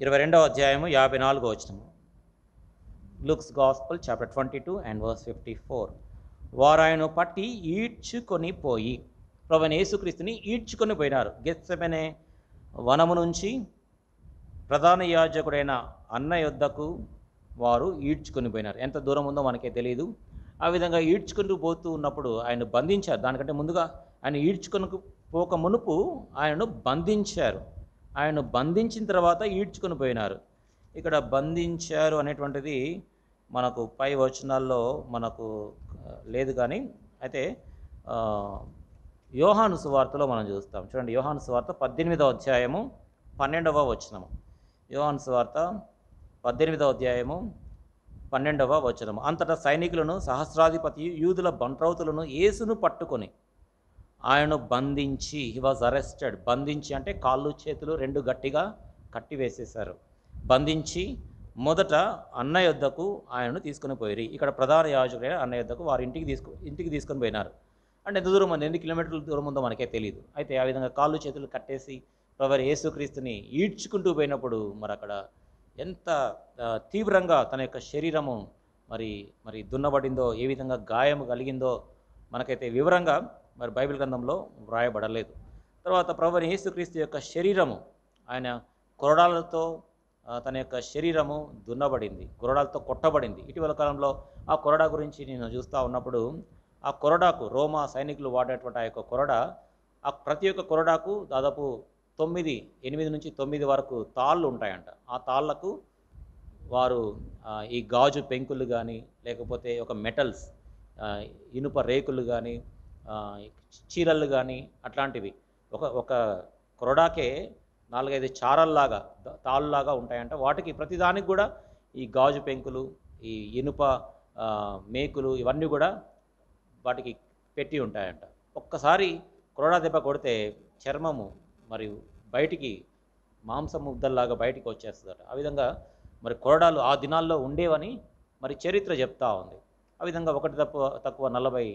22వ అధ్యాయము 54వ వచనము. Luke's gospel chapter 22 and verse 54. వారు ఆయనను పట్టి ఈడ్చుకొని పోయి, ప్రభువైన యేసుక్రీస్తుని ఈడ్చుకొని పోయినారు. గెత్సెమనే వనము నుంచి ప్రధాన యాజకుడైన అన్న యొద్దకు వారు ఈడ్చుకొని పోయినారు. ఎంత దూరం ఉందో మనకే తెలియదు. ఆ విధంగా ఈడ్చుకుంటూ పోతూ ఉన్నప్పుడు ఆయన బంధించారు. దానికంటే ముందుగా ఆయన ఈడ్చుకొని పోక మునుపు ఆయనను బంధించారు. ఆయనను బంధించిన తర్వాత ఈడ్చుకొని పోయినారు. ఇక్కడ బంధించారు అనేటువంటిది మనకు పై వచనాల్లో మనకు లేదు. కానీ అయితే యోహాను సువార్తలో మనం చూస్తాం. చూడండి, యోహాను సువార్త 18వ అధ్యాయము 12వ వచనము. యోహాను సువార్త 18వ అధ్యాయము 12వ వచనము. అంతటా సైనికులను సహస్రాధిపతి యూదుల బంట్రౌతులను యేసును పట్టుకొని ఆయనను బంధించి, హీ వాజ్ అరెస్టెడ్. బంధించి అంటే కాళ్ళు చేతులు రెండు గట్టిగా కట్టివేసేశారు. బంధించి మొదట అన్న యొద్దకు ఆయనను తీసుకొని పోయి, ఇక్కడ ప్రధాన యాజకుడైన అన్న యొద్దకు వారి ఇంటికి తీసుకొని పోయినారు. అంటే ఎంత దూరం ఉంది, ఎన్ని కిలోమీటర్ల దూరం ఉందో మనకే తెలియదు. అయితే ఆ విధంగా కాళ్ళు చేతులు కట్టేసి ప్రభువైన యేసుక్రీస్తుని ఈడ్చుకుంటూ పోయినప్పుడు మరి అక్కడ ఎంత తీవ్రంగా తన యొక్క శరీరము మరి దున్నబడిందో, ఏ విధంగా గాయం కలిగిందో మనకైతే వివరంగా మరి బైబిల్ గ్రంథంలో వ్రాయబడలేదు. తర్వాత ప్రభువైన యేసుక్రీస్తు యొక్క శరీరము ఆయన కొరడాలతో తన యొక్క శరీరము దున్నబడింది, కొరడాలతో కొట్టబడింది. ఇటీవల కాలంలో ఆ కొరడా గురించి నేను చూస్తూ ఉన్నప్పుడు ఆ కొరడాకు రోమా సైనికులు వాడేటువంటి ఆ యొక్క కొరడా, ఆ ప్రతి ఒక్క కొరడాకు దాదాపు 8 నుంచి 9 వరకు తాళ్ళు ఉంటాయంట. ఆ తాళ్లకు వారు ఈ గాజు పెంకులు కానీ లేకపోతే ఒక మెటల్స్ ఇనుప రేకులు కానీ చీరలు కానీ అట్లాంటివి ఒక ఒక కొరడాకే 4-5 చారల్లాగా తాళ్ళలాగా ఉంటాయంట. వాటికి ప్రతిదానికి కూడా ఈ గాజు పెంకులు, ఈ ఇనుప మేకులు ఇవన్నీ కూడా వాటికి పెట్టి ఉంటాయంట. ఒక్కసారి కొరడా దెబ్బ కొడితే చర్మము మరియు బయటికి మాంసం ముద్దల్లాగా బయటికి వచ్చేస్తుందట. ఆ విధంగా మరి కొరడాలు ఆ దినాల్లో ఉండేవని మరి చరిత్ర చెప్తా ఉంది. ఆ విధంగా ఒకటి తక్కువ 40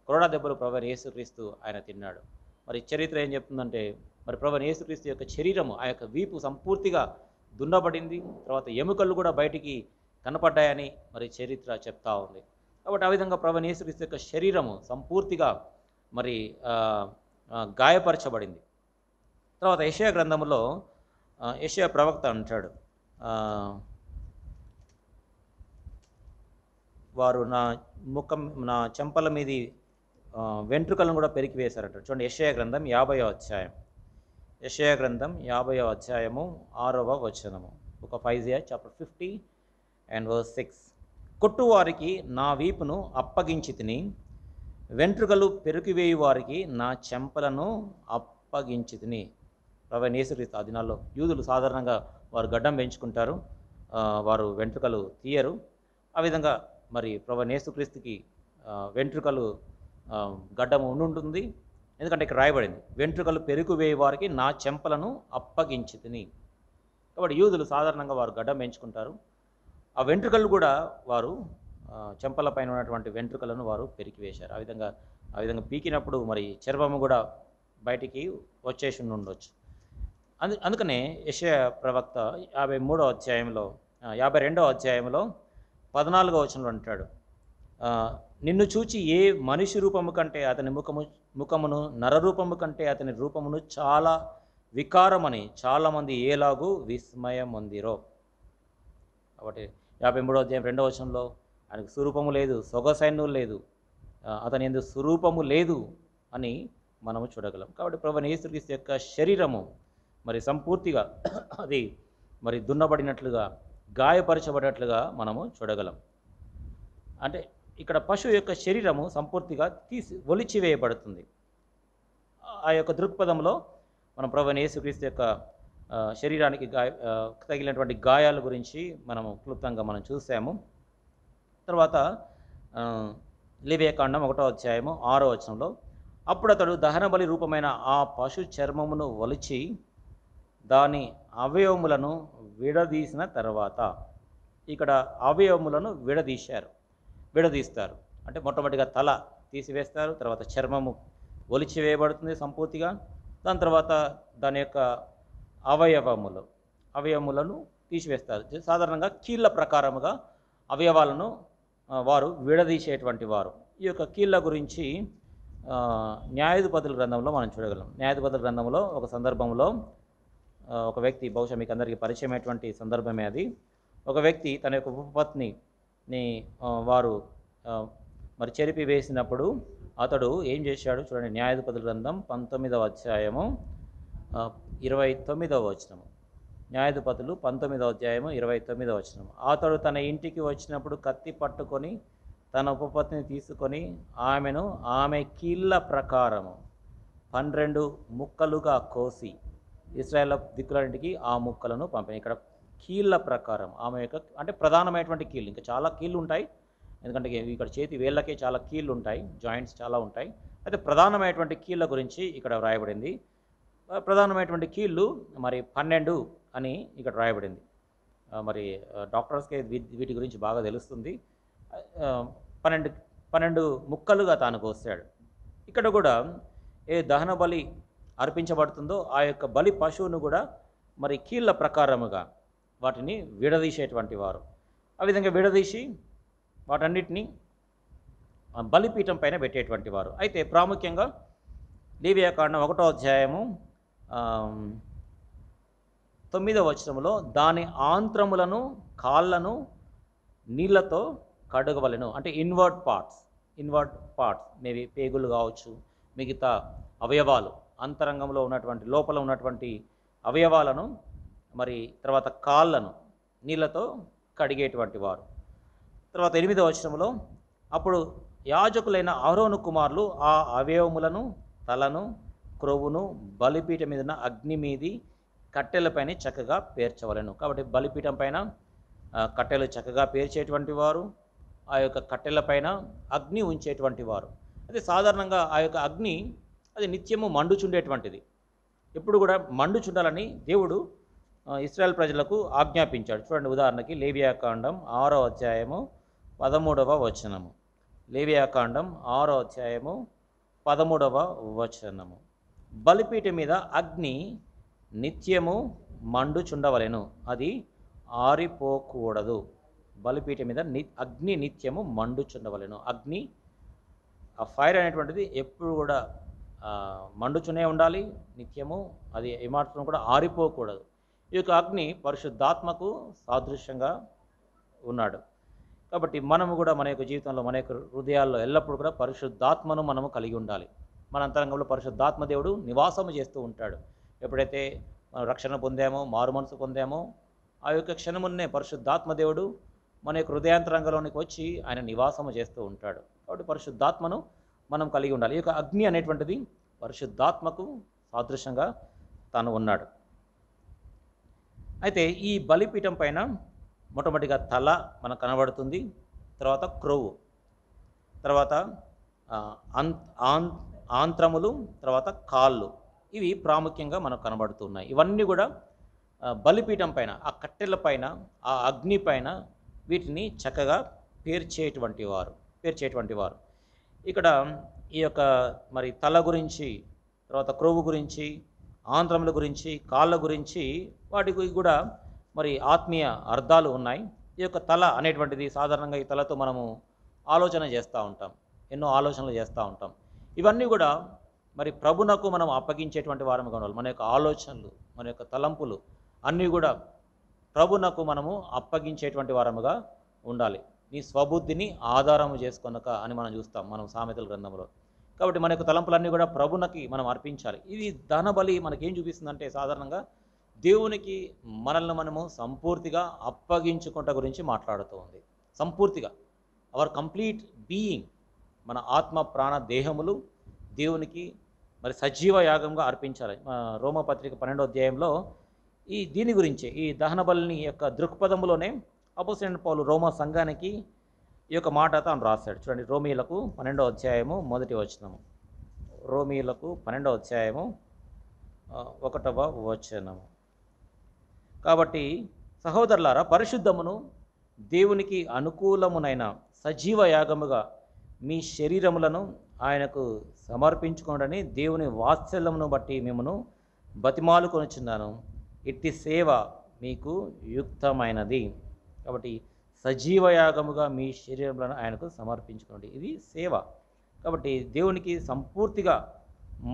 కొరడా దెబ్బలు ప్రభువైన యేసుక్రీస్తు ఆయన తిన్నాడు. మరి చరిత్ర ఏం చెప్తుందంటే మరి ప్రభువైన యేసుక్రీస్తు యొక్క శరీరము ఆ యొక్క వీపు సంపూర్తిగా దున్నబడింది, తర్వాత ఎముకలు కూడా బయటికి కనపడ్డాయని మరి చరిత్ర చెప్తా ఉంది. కాబట్టి ఆ విధంగా ప్రభువైన యేసుక్రీస్తు యొక్క శరీరము సంపూర్తిగా మరి గాయపరచబడింది. తర్వాత యెషయా గ్రంథంలో యెషయా ప్రవక్త అంటాడు, వారు నా చెంపల మీది వెంట్రుకలను కూడా పెరికి వేశారంటారు. చూడండి యెషయా గ్రంథం 50వ అధ్యాయం, యెషయా గ్రంథం 50వ అధ్యాయము 6వ వచనము. Book of Isaiah chapter 50 and verse 6. కొట్టువారికి నా వీపును అప్పగించి తిని, వెంట్రుకలు పెరికివేయు వారికి నా చెంపలను అప్పగించి తిని. ప్రభువైన యేసుక్రీస్తు ఆ దినాల్లో యూదులు సాధారణంగా వారు గడ్డం పెంచుకుంటారు, వారు వెంట్రుకలు తీయరు. ఆ విధంగా మరి ప్రభువైన యేసుక్రీస్తుకి వెంట్రుకలు గడ్డము ఉంటుంది. ఎందుకంటే ఇక్కడ రాయబడింది, వెంట్రుకలు పెరికివేయు వారికి నా చెంపలను అప్పగించి తిని. కాబట్టి యూదులు సాధారణంగా వారు గడ్డం పెంచుకుంటారు. ఆ వెంట్రుకలు కూడా వారు చెంపల పైన ఉన్నటువంటి వెంట్రుకలను వారు పెరికివేశారు. ఆ విధంగా పీకినప్పుడు మరి చర్మము కూడా బయటికి వచ్చేసి ఉండొచ్చు. అందుకనే యెషయా ప్రవక్త 52వ అధ్యాయంలో 52వ అధ్యాయంలో 14వ వచనంలో అంటాడు, నిన్ను చూచి ఏ మనిషి రూపము కంటే అతని ముఖమును నరరూపము కంటే అతని రూపమును చాలా వికారమని చాలామంది ఏలాగూ విస్మయం పొందిరో. కాబట్టి 53వ అధ్యాయం 2వ వచనంలో ఆయనకు స్వరూపము లేదు, సొగసైన్యం లేదు, అతని యందు స్వరూపము లేదు అని మనము చూడగలం. కాబట్టి ప్రభువైన యేసుక్రీస్తు యొక్క శరీరము మరి సంపూర్తిగా అది మరి దున్నబడినట్లుగా గాయపరచబడినట్లుగా మనము చూడగలం. అంటే ఇక్కడ పశువు యొక్క శరీరము సంపూర్తిగా ఒలిచివేయబడుతుంది. ఆ యొక్క దృక్పథంలో మనం ప్రభువైన యేసుక్రీస్తు యొక్క శరీరానికి తగిలినటువంటి గాయాల గురించి మనము క్లుప్తంగా మనం చూసాము. తర్వాత లేవియాకాండం 1వ అధ్యాయము 6వ వచనంలో, అప్పుడు అతడు దహనబలి రూపమైన ఆ పశు చర్మమును ఒలిచి దాని అవయవములను విడదీసిన తర్వాత, ఇక్కడ అవయవములను విడదీస్తారు. అంటే మొట్టమొదటిగా తల తీసివేస్తారు, తర్వాత చర్మము ఒలిచివేయబడుతుంది సంపూర్తిగా, దాని తర్వాత దాని యొక్క అవయవములను తీసివేస్తారు. సాధారణంగా కీళ్ళ ప్రకారముగా అవయవాలను వారు విడదీసేటువంటి వారు. ఈ యొక్క కీళ్ళ గురించి న్యాయాధిపతుల గ్రంథంలో మనం చూడగలం. న్యాయాధిపతుల గ్రంథంలో ఒక సందర్భంలో ఒక వ్యక్తి, బహుశా మీకు అందరికీ పరిచయమైనటువంటి సందర్భమే అది, ఒక వ్యక్తి తన యొక్క ఉపపత్నిని వారు మరి చెరిపి వేసినప్పుడు అతడు ఏం చేశాడు చూడండి. న్యాయాధిపతుల గ్రంథం 19వ అధ్యాయము 29వ వచనము. న్యాయాధిపతులు 19వ అధ్యాయము 29వ వచనము. అతడు తన ఇంటికి వచ్చినప్పుడు కత్తి పట్టుకొని తన ఉపపత్నిని తీసుకొని ఆమెను ఆమె కీళ్ళ ప్రకారము 12 ముక్కలుగా కోసి ఇశ్రాయేలు దిక్కులన్నింటికి ఆ ముక్కలను పంపాను. ఇక్కడ కీళ్ళ ప్రకారం ఆమె యొక్క అంటే ప్రధానమైనటువంటి కీళ్ళు, ఇంకా చాలా కీళ్ళు ఉంటాయి, ఎందుకంటే ఇక్కడ చేతి వేళ్ళకే చాలా కీళ్ళు ఉంటాయి, జాయింట్స్ చాలా ఉంటాయి. అయితే ప్రధానమైనటువంటి కీళ్ళ గురించి ఇక్కడ వ్రాయబడింది. ప్రధానమైనటువంటి కీళ్ళు మరి 12 అని ఇక్కడ రాయబడింది. మరి డాక్టర్స్కి వీటి గురించి బాగా తెలుస్తుంది. 12 ముక్కలుగా తాను కోసాడు. ఇక్కడ కూడా ఏ దహన బలి అర్పించబడుతుందో ఆ యొక్క బలి పశువును కూడా మరి కీళ్ళ ప్రకారముగా వాటిని విడదీసేటువంటి వారు. ఆ విధంగా విడదీసి వాటన్నిటిని బలిపీఠం పైన పెట్టేటువంటి వారు. అయితే ప్రాముఖ్యంగా లేవియాకాండం 1వ అధ్యాయము 9వ వచనంలో దాని ఆంత్రములను కాళ్ళను నీళ్ళతో కడగవలెను. అంటే ఇన్వర్ట్ పార్ట్స్ మేబీ పేగులు కావచ్చు, మిగతా అవయవాలు, అంతరంగంలో ఉన్నటువంటి లోపల ఉన్నటువంటి అవయవాలను, మరి తర్వాత కాళ్ళను నీళ్ళతో కడిగేటువంటి వారు. తర్వాత 8వ వచనంలో అప్పుడు యాజకులైన అహరోను కుమారులు ఆ అవయవములను, తలను, క్రొవ్వును బలిపీఠం మీద అగ్ని మీది కట్టెలపైన చక్కగా పేర్చవలెను. కాబట్టి బలిపీఠం పైన కట్టెలు చక్కగా పేర్చేటువంటి వారు, ఆ యొక్క కట్టెలపైన అగ్ని ఉంచేటువంటి వారు. అయితే సాధారణంగా ఆ యొక్క అగ్ని అది నిత్యము మండుచుండేటువంటిది. ఎప్పుడు కూడా మండుచుండాలని దేవుడు ఇశ్రాయేల్ ప్రజలకు ఆజ్ఞాపించాడు. చూడండి, ఉదాహరణకి లేవియాకాండం 6వ అధ్యాయము 13వ వచనము. లేవియాకాండం 6వ అధ్యాయము 13వ వచనము. బలిపీఠం మీద అగ్ని నిత్యము మండుచుండవలెను, అది ఆరిపోకూడదు. బలిపీఠం మీద అగ్ని నిత్యము మండుచుండవలెను. అగ్ని, ఆ ఫైర్ అనేటువంటిది ఎప్పుడు కూడా మండుచునే ఉండాలి నిత్యము, అది ఏమాత్రం కూడా ఆరిపోకూడదు. ఈ యొక్క అగ్ని పరిశుద్ధాత్మకు సాదృశ్యంగా ఉన్నాడు. కాబట్టి మనము కూడా మన యొక్క జీవితంలో, మన యొక్క హృదయాల్లో ఎల్లప్పుడూ కూడా పరిశుద్ధాత్మను మనము కలిగి ఉండాలి. మన అంతరంగంలో పరిశుద్ధాత్మ దేవుడు నివాసము చేస్తూ ఉంటాడు. ఎప్పుడైతే మనం రక్షణ పొందామో, మారు మనసు పొందామో, ఆ యొక్క క్షణమున్నే పరిశుద్ధాత్మ దేవుడు మన యొక్క హృదయాంతరంగంలోనికి వచ్చి ఆయన నివాసము చేస్తూ ఉంటాడు. కాబట్టి పరిశుద్ధాత్మను మనం కలిగి ఉండాలి. ఈ యొక్క అగ్ని అనేటువంటిది పరిశుద్ధాత్మకు సాదృశ్యంగా తాను ఉన్నాడు. అయితే ఈ బలిపీఠం పైన మొట్టమొదటిగా తల మనకు కనబడుతుంది, తర్వాత క్రొవ్వు, తర్వాత ఆంత్రములు, తర్వాత కాళ్ళు, ఇవి ప్రాముఖ్యంగా మనకు కనబడుతున్నాయి. ఇవన్నీ కూడా బలిపీఠం పైన, ఆ కట్టెల పైన, ఆ అగ్ని పైన వీటిని చక్కగా పేర్చేటువంటి వారు. ఇక్కడ ఈ యొక్క మరి తల గురించి, తర్వాత క్రొవ్వు గురించి, ఆంధ్రముల గురించి, కాళ్ళ గురించి, వాటికి కూడా మరి ఆత్మీయ అర్థాలు ఉన్నాయి. ఈ యొక్క తల అనేటువంటిది సాధారణంగా ఈ తలతో మనము ఆలోచన చేస్తూ ఉంటాం, ఎన్నో ఆలోచనలు చేస్తూ ఉంటాం. ఇవన్నీ కూడా మరి ప్రభునకు మనం అప్పగించేటువంటి వారముగా ఉండాలి. మన యొక్క ఆలోచనలు, మన యొక్క తలంపులు అన్నీ కూడా ప్రభునకు మనము అప్పగించేటువంటి వారముగా ఉండాలి. నీ స్వబుద్ధిని ఆధారము చేసుకొనక అని మనం చూస్తాం మనం సామెతల గ్రంథంలో. కాబట్టి మన యొక్క తలంపులన్నీ కూడా ప్రభునకి మనం అర్పించాలి. ఇది దహన బలి మనకేం చూపిస్తుందంటే, సాధారణంగా దేవునికి మనల్ని మనము సంపూర్తిగా అప్పగించుకుంట గురించి మాట్లాడుతూ ఉంది. సంపూర్తిగా అవర్ కంప్లీట్ బీయింగ్, మన ఆత్మ, ప్రాణ, దేహములు దేవునికి మరి సజీవ యాగంగా అర్పించాలి. రోమపత్రిక 12వ అధ్యాయంలో దీని గురించి, ఈ దహన బలిని యొక్క దృక్పథంలోనే అపోస్తలుడైన పౌలు రోమా సంఘానికి ఈ యొక్క మాట తాను రాశాడు. చూడండి, రోమీయులకు 12వ అధ్యాయము 1వ వచనము. రోమీయులకు 12వ అధ్యాయము 1వ వచనము. కాబట్టి సహోదరులారా, పరిశుద్ధమును దేవునికి అనుకూలమునైన సజీవ యాగముగా మీ శరీరములను ఆయనకు సమర్పించుకోండి, దేవుని వాత్సల్యమును బట్టి మిమ్మను బతిమాలుకొనుచున్నాను. ఇట్టి సేవ మీకు యుక్తమైనది. కాబట్టి సజీవ యాగముగా మీ శరీరములను ఆయనకు సమర్పించుకోండి, ఇది సేవ. కాబట్టి దేవునికి సంపూర్తిగా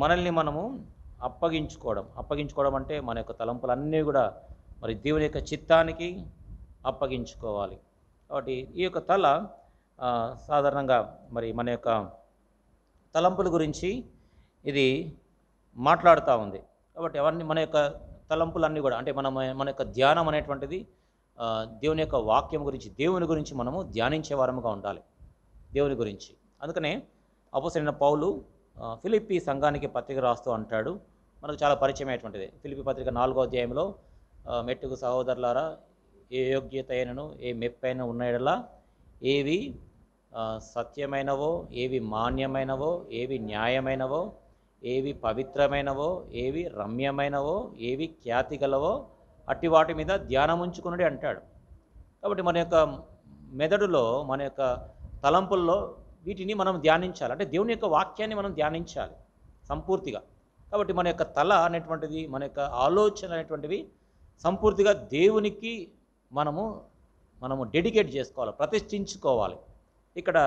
మనల్ని మనము అప్పగించుకోవడం అంటే మన యొక్క తలంపులన్నీ కూడా మరి దేవుని యొక్క చిత్తానికి అప్పగించుకోవాలి. కాబట్టి ఈ యొక్క తల సాధారణంగా మరి మన యొక్క తలంపుల గురించి ఇది మాట్లాడుతూ ఉంది. కాబట్టి అవన్నీ మన యొక్క తలంపులన్నీ కూడా, అంటే మన యొక్క ధ్యానం అనేటువంటిది దేవుని యొక్క వాక్యం గురించి, దేవుని గురించి మనము ధ్యానించే వారముగా ఉండాలి, దేవుని గురించి. అందుకనే అపోస్తలుడైన పౌలు ఫిలిప్పీ సంఘానికి పత్రిక రాస్తూ అంటాడు, మనకు చాలా పరిచయం అయ్యేటువంటిది. ఫిలిప్పీ పత్రిక 4వ అధ్యాయంలో, మెట్టుకు సహోదరులారా, ఏ యోగ్యత అయినను ఏ మెప్పైన ఉన్నయెడల ఏవి సత్యమైనవో, ఏవి మాన్యమైనవో, ఏవి న్యాయమైనవో, ఏవి పవిత్రమైనవో, ఏవి రమ్యమైనవో, ఏవి ఖ్యాతి గలవో అట్టి వాటి మీద ధ్యానం ఉంచుకున్నది అంటాడు. కాబట్టి మన యొక్క మెదడులో, మన యొక్క తలంపుల్లో వీటిని మనం ధ్యానించాలి. అంటే దేవుని యొక్క వాక్యాన్ని మనం ధ్యానించాలి సంపూర్తిగా. కాబట్టి మన యొక్క తల అనేటువంటిది, మన యొక్క ఆలోచన అనేటువంటివి సంపూర్తిగా దేవునికి మనము డెడికేట్ చేసుకోవాలి, ప్రతిష్ఠించుకోవాలి. ఇక్కడ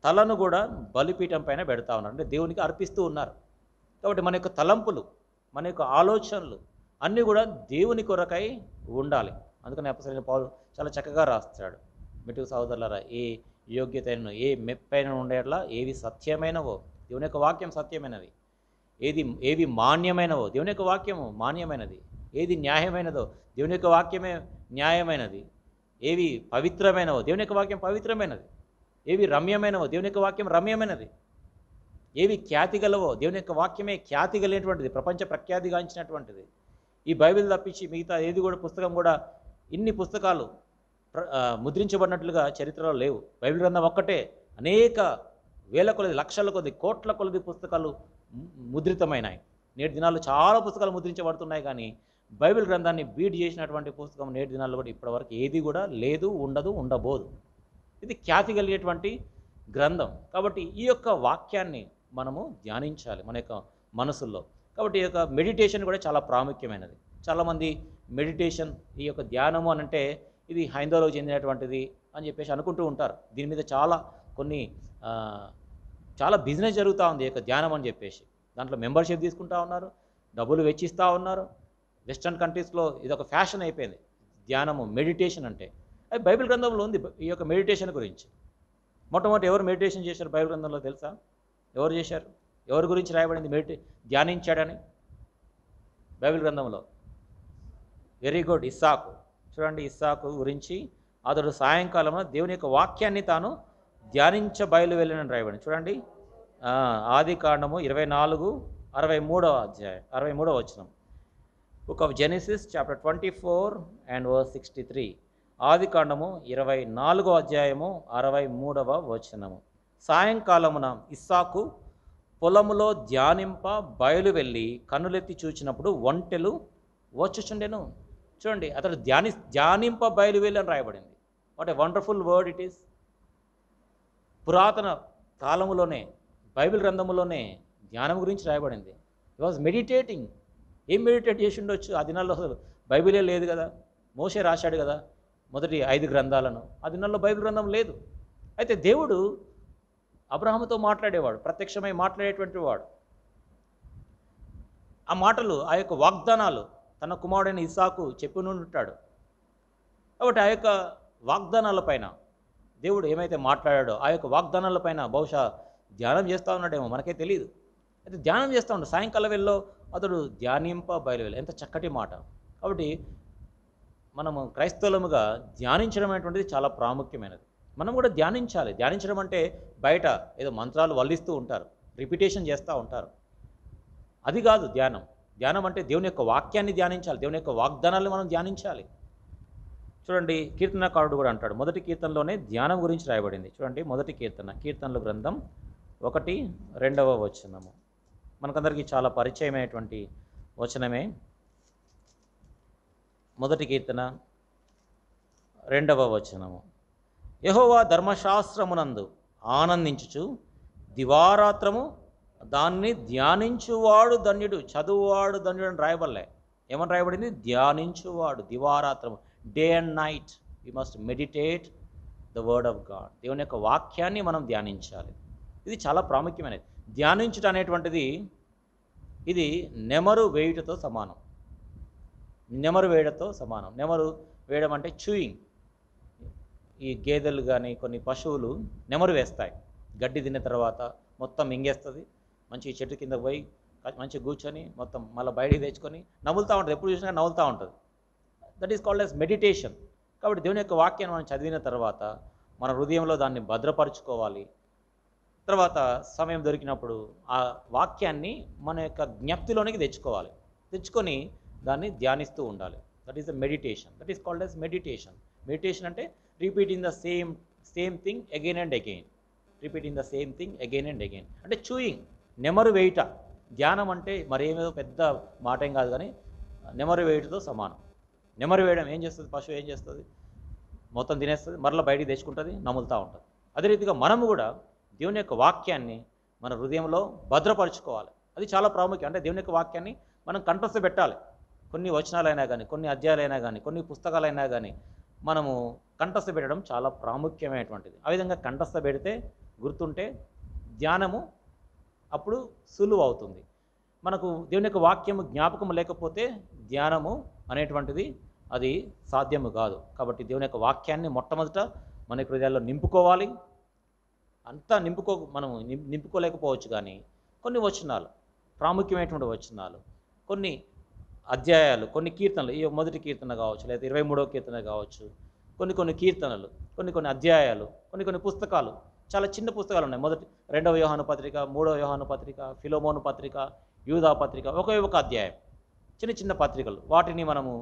తలను కూడా బలిపీఠం పైన పెడతా ఉన్నారు, అంటే దేవునికి అర్పిస్తూ ఉన్నారు. కాబట్టి మన యొక్క తలంపులు, మన యొక్క ఆలోచనలు అన్నీ కూడా దేవుని కొరకై ఉండాలి. అందుకని అపొస్తలుడైన పౌలు చాలా చక్కగా రాస్తాడు, మెట్టుకు సహోదరులారా, ఏ యోగ్యతను, ఏ మెప్పైన ఉండేట్లా ఏవి సత్యమైనవో, దేవుని యొక్క వాక్యం సత్యమైనది, ఏవి మాన్యమైనవో, దేవుని యొక్క వాక్యము మాన్యమైనది, ఏది న్యాయమైనదో దేవుని యొక్క వాక్యమే న్యాయమైనది, ఏవి పవిత్రమైనవో దేవుని యొక్క వాక్యం పవిత్రమైనది, ఏవి రమ్యమైనవో దేవుని యొక్క వాక్యం రమ్యమైనది, ఏవి ఖ్యాతి గలవో దేవుని యొక్క వాక్యమే ఖ్యాతి కలిగినటువంటిది, ప్రపంచ ప్రఖ్యాతిగాంచినటువంటిది. ఈ బైబిల్ తప్పించి మిగతా ఏది కూడా పుస్తకం కూడా ఇన్ని పుస్తకాలు ముద్రించబడినట్లుగా చరిత్రలో లేవు. బైబిల్ గ్రంథం ఒక్కటే అనేక వేల కొలది, లక్షల కొలది, కోట్ల కొలది పుస్తకాలు ముద్రితమైనాయి. నేటి దినాల్లో చాలా పుస్తకాలు ముద్రించబడుతున్నాయి, కానీ బైబిల్ గ్రంథాన్ని బీట్ చేసినటువంటి పుస్తకం నేటి దినాల్లో కూడా ఇప్పటివరకు ఏది కూడా లేదు, ఉండదు, ఉండబోదు. ఇది ఖ్యాతి కలిగేటువంటి గ్రంథం. కాబట్టి ఈ యొక్క వాక్యాన్ని మనము ధ్యానించాలి మన యొక్క మనసుల్లో. కాబట్టి ఈ యొక్క మెడిటేషన్ కూడా చాలా ప్రాముఖ్యమైనది. చాలామంది మెడిటేషన్, ఈ యొక్క ధ్యానము అని అంటే ఇది హైందవులకు చెందినటువంటిది అని చెప్పేసి అనుకుంటూ ఉంటారు. దీని మీద చాలా బిజినెస్ జరుగుతూ ఉంది ఈ యొక్క ధ్యానం అని చెప్పేసి. దాంట్లో మెంబర్షిప్ తీసుకుంటా ఉన్నారు, డబ్బులు వెచ్చిస్తూ ఉన్నారు. వెస్టర్న్ కంట్రీస్లో ఇది ఒక ఫ్యాషన్ అయిపోయింది ధ్యానము, మెడిటేషన్ అంటే. అది బైబిల్ గ్రంథంలో ఉంది ఈ యొక్క మెడిటేషన్ గురించి. మొట్టమొదటి ఎవరు మెడిటేషన్ చేశారు బైబిల్ గ్రంథంలో తెలుసా? ఎవరు చేశారు? ఎవరి గురించి రాయబడింది ధ్యానించాడని బైబిల్ గ్రంథంలో? వెరీ గుడ్, ఇస్సాకు. చూడండి, ఇస్సాకు గురించి అతడు సాయంకాలంలో దేవుని యొక్క వాక్యాన్ని తాను ధ్యానించబయలు వెళ్ళినని రాయబడింది. చూడండి, ఆది కాండము 24:63 అధ్యాయం, 63వ వచనం. Book of Genesis chapter 24 and verse 63. ఆది కాండము 24వ అధ్యాయము 63వ వచనము. సాయంకాలమున ఇస్సాకు పొలములో ధ్యానింప బయలు వెళ్ళి కన్నులెత్తి చూచినప్పుడు ఒంటెలు వచ్చుచుండెను. చూడండి, అతడు ధ్యానింప బయలు వెళ్ళి అని రాయబడింది. What a wonderful word it is. పురాతన కాలములోనే బైబిల్ గ్రంథములోనే ధ్యానం గురించి రాయబడింది. హి వాజ్ మెడిటేటింగ్. ఏం మెడిటేట్ చేసి ఉండొచ్చు? ఆ దినాల్లో అసలు బైబిలే లేదు కదా. మోషే రాశాడు కదా మొదటి 5 గ్రంథాలను. ఆ దినాల్లో బైబిల్ గ్రంథం లేదు. అయితే దేవుడు అబ్రహాముతో మాట్లాడేవాడు, ప్రత్యక్షమై మాట్లాడేటువంటి వాడు. ఆ మాటలు, ఆ యొక్క వాగ్దానాలు తన కుమారుడైన ఇస్సాకు చెప్పి ఉంటాడు. కాబట్టి ఆ యొక్క వాగ్దానాలపైన దేవుడు ఏమైతే మాట్లాడాడో ఆ యొక్క వాగ్దానాలపైన బహుశా ధ్యానం చేస్తూ ఉన్నాడేమో, మనకే తెలియదు. అయితే ధ్యానం చేస్తూ ఉంటాడు. సాయంకాల వేళలో అతడు ధ్యానింప బయలువెళ్ళి. ఎంత చక్కటి మాట. కాబట్టి మనము క్రైస్తవులముగా ధ్యానించడం అనేటువంటిది చాలా ప్రాముఖ్యమైనది. మనం కూడా ధ్యానించాలి. ధ్యానించడం అంటే బయట ఏదో మంత్రాలు వల్లిస్తూ ఉంటారు, రిపిటేషన్ చేస్తూ ఉంటారు. అది కాదు ధ్యానం. ధ్యానం అంటే దేవుని యొక్క వాక్యాన్ని ధ్యానించాలి, దేవుని యొక్క వాగ్దానాలను మనం ధ్యానించాలి. చూడండి, కీర్తనకారుడు కూడా అంటాడు, మొదటి కీర్తనలోనే ధ్యానం గురించి రాయబడింది. చూడండి, మొదటి కీర్తనల గ్రంథం 1-2వ వచనము. మనకందరికీ చాలా పరిచయమైనటువంటి వచనమే. మొదటి కీర్తన 2వ వచనము. యెహోవా ధర్మశాస్త్రమునందు ఆనందించుచు దివారాత్రము దాన్ని ధ్యానించువాడు ధన్యుడు. చదువువాడు ధన్యుడు అని రాయబడలే. ఏమని రాయబడింది? ధ్యానించువాడు. దివారాత్రము, day and night we must meditate the word of God. దేవుని యొక్క వాక్యాన్ని మనం ధ్యానించాలి. ఇది చాలా ప్రాముఖ్యమైనది. ధ్యానించుట అనేటువంటిది ఇది నెమరు వేయుటతో సమానం. నెమరు వేయడంతో సమానం. నెమరు వేయడం అంటే చూయింగ్. ఈ గేదెలు కానీ కొన్ని పశువులు నెమరు వేస్తాయి. గడ్డి తిన్న తర్వాత మొత్తం మింగేస్తుంది. మంచి చెట్టు కింద పోయి మంచి కూర్చొని మొత్తం మళ్ళీ బయటికి తెచ్చుకొని నములుతూ ఉంటుంది. ఎప్పుడు చూసినా నవ్వుతూ ఉంటుంది. That is called as meditation. కాబట్టి దేవుని యొక్క వాక్యాన్ని మనం చదివిన తర్వాత మన హృదయంలో దాన్ని భద్రపరుచుకోవాలి. తర్వాత సమయం దొరికినప్పుడు ఆ వాక్యాన్ని మన యొక్క జ్ఞప్తిలోనికి తెచ్చుకొని దాన్ని ధ్యానిస్తూ ఉండాలి. That is the meditation. That is called as meditation. Meditation అంటే repeating the same thing again and again. Repeating the same thing again and again అంటే చూయింగ్, నెమరు వేయుట. ధ్యానం అంటే మరేమో పెద్ద మాట ఏం కాదు, కానీ నెమరు వేయుటతో సమానం. నెమరు వేయడం ఏం చేస్తుంది? పశువు ఏం చేస్తుంది? మొత్తం తినేస్తుంది, మరలా బయటికి తెచ్చుకుంటుంది, నములుతూ ఉంటుంది. అదే రీతిగా మనము కూడా దేవుని యొక్క వాక్యాన్ని మన హృదయంలో భద్రపరుచుకోవాలి. అది చాలా ప్రాముఖ్యం. అంటే దేవుని యొక్క వాక్యాన్ని మనం కంఠస్థ పెట్టాలి. కొన్ని వచనాలైనా కానీ, కొన్ని అధ్యాయాలైనా కానీ, కొన్ని పుస్తకాలైనా కానీ మనము కంఠస్థ పెట్టడం చాలా ప్రాముఖ్యమైనటువంటిది. ఆ విధంగా కంఠస్థ పెడితే, గుర్తుంటే ధ్యానము అప్పుడు సులువు అవుతుంది. మనకు దేవుని యొక్క వాక్యము జ్ఞాపకము లేకపోతే ధ్యానము అనేటువంటిది అది సాధ్యము కాదు. కాబట్టి దేవుని యొక్క వాక్యాన్ని మొట్టమొదట మన హృదయాల్లో నింపుకోవాలి. అంతా మనం నింపుకోలేకపోవచ్చు, కానీ కొన్ని వచనాలు, ప్రాముఖ్యమైనటువంటి వచనాలు, కొన్ని అధ్యాయాలు, కొన్ని కీర్తనలు, ఈ మొదటి కీర్తన కావచ్చు, లేదా 23వ కీర్తన కావచ్చు, కొన్ని కీర్తనలు, కొన్ని అధ్యాయాలు, కొన్ని పుస్తకాలు, చాలా చిన్న పుస్తకాలు ఉన్నాయి. 2వ యోహాను పత్రిక, 3వ యోహాను పత్రిక, ఫిలోమోను పత్రిక, యూదా పత్రిక, ఒక అధ్యాయం, చిన్న పత్రికలు. వాటిని మనము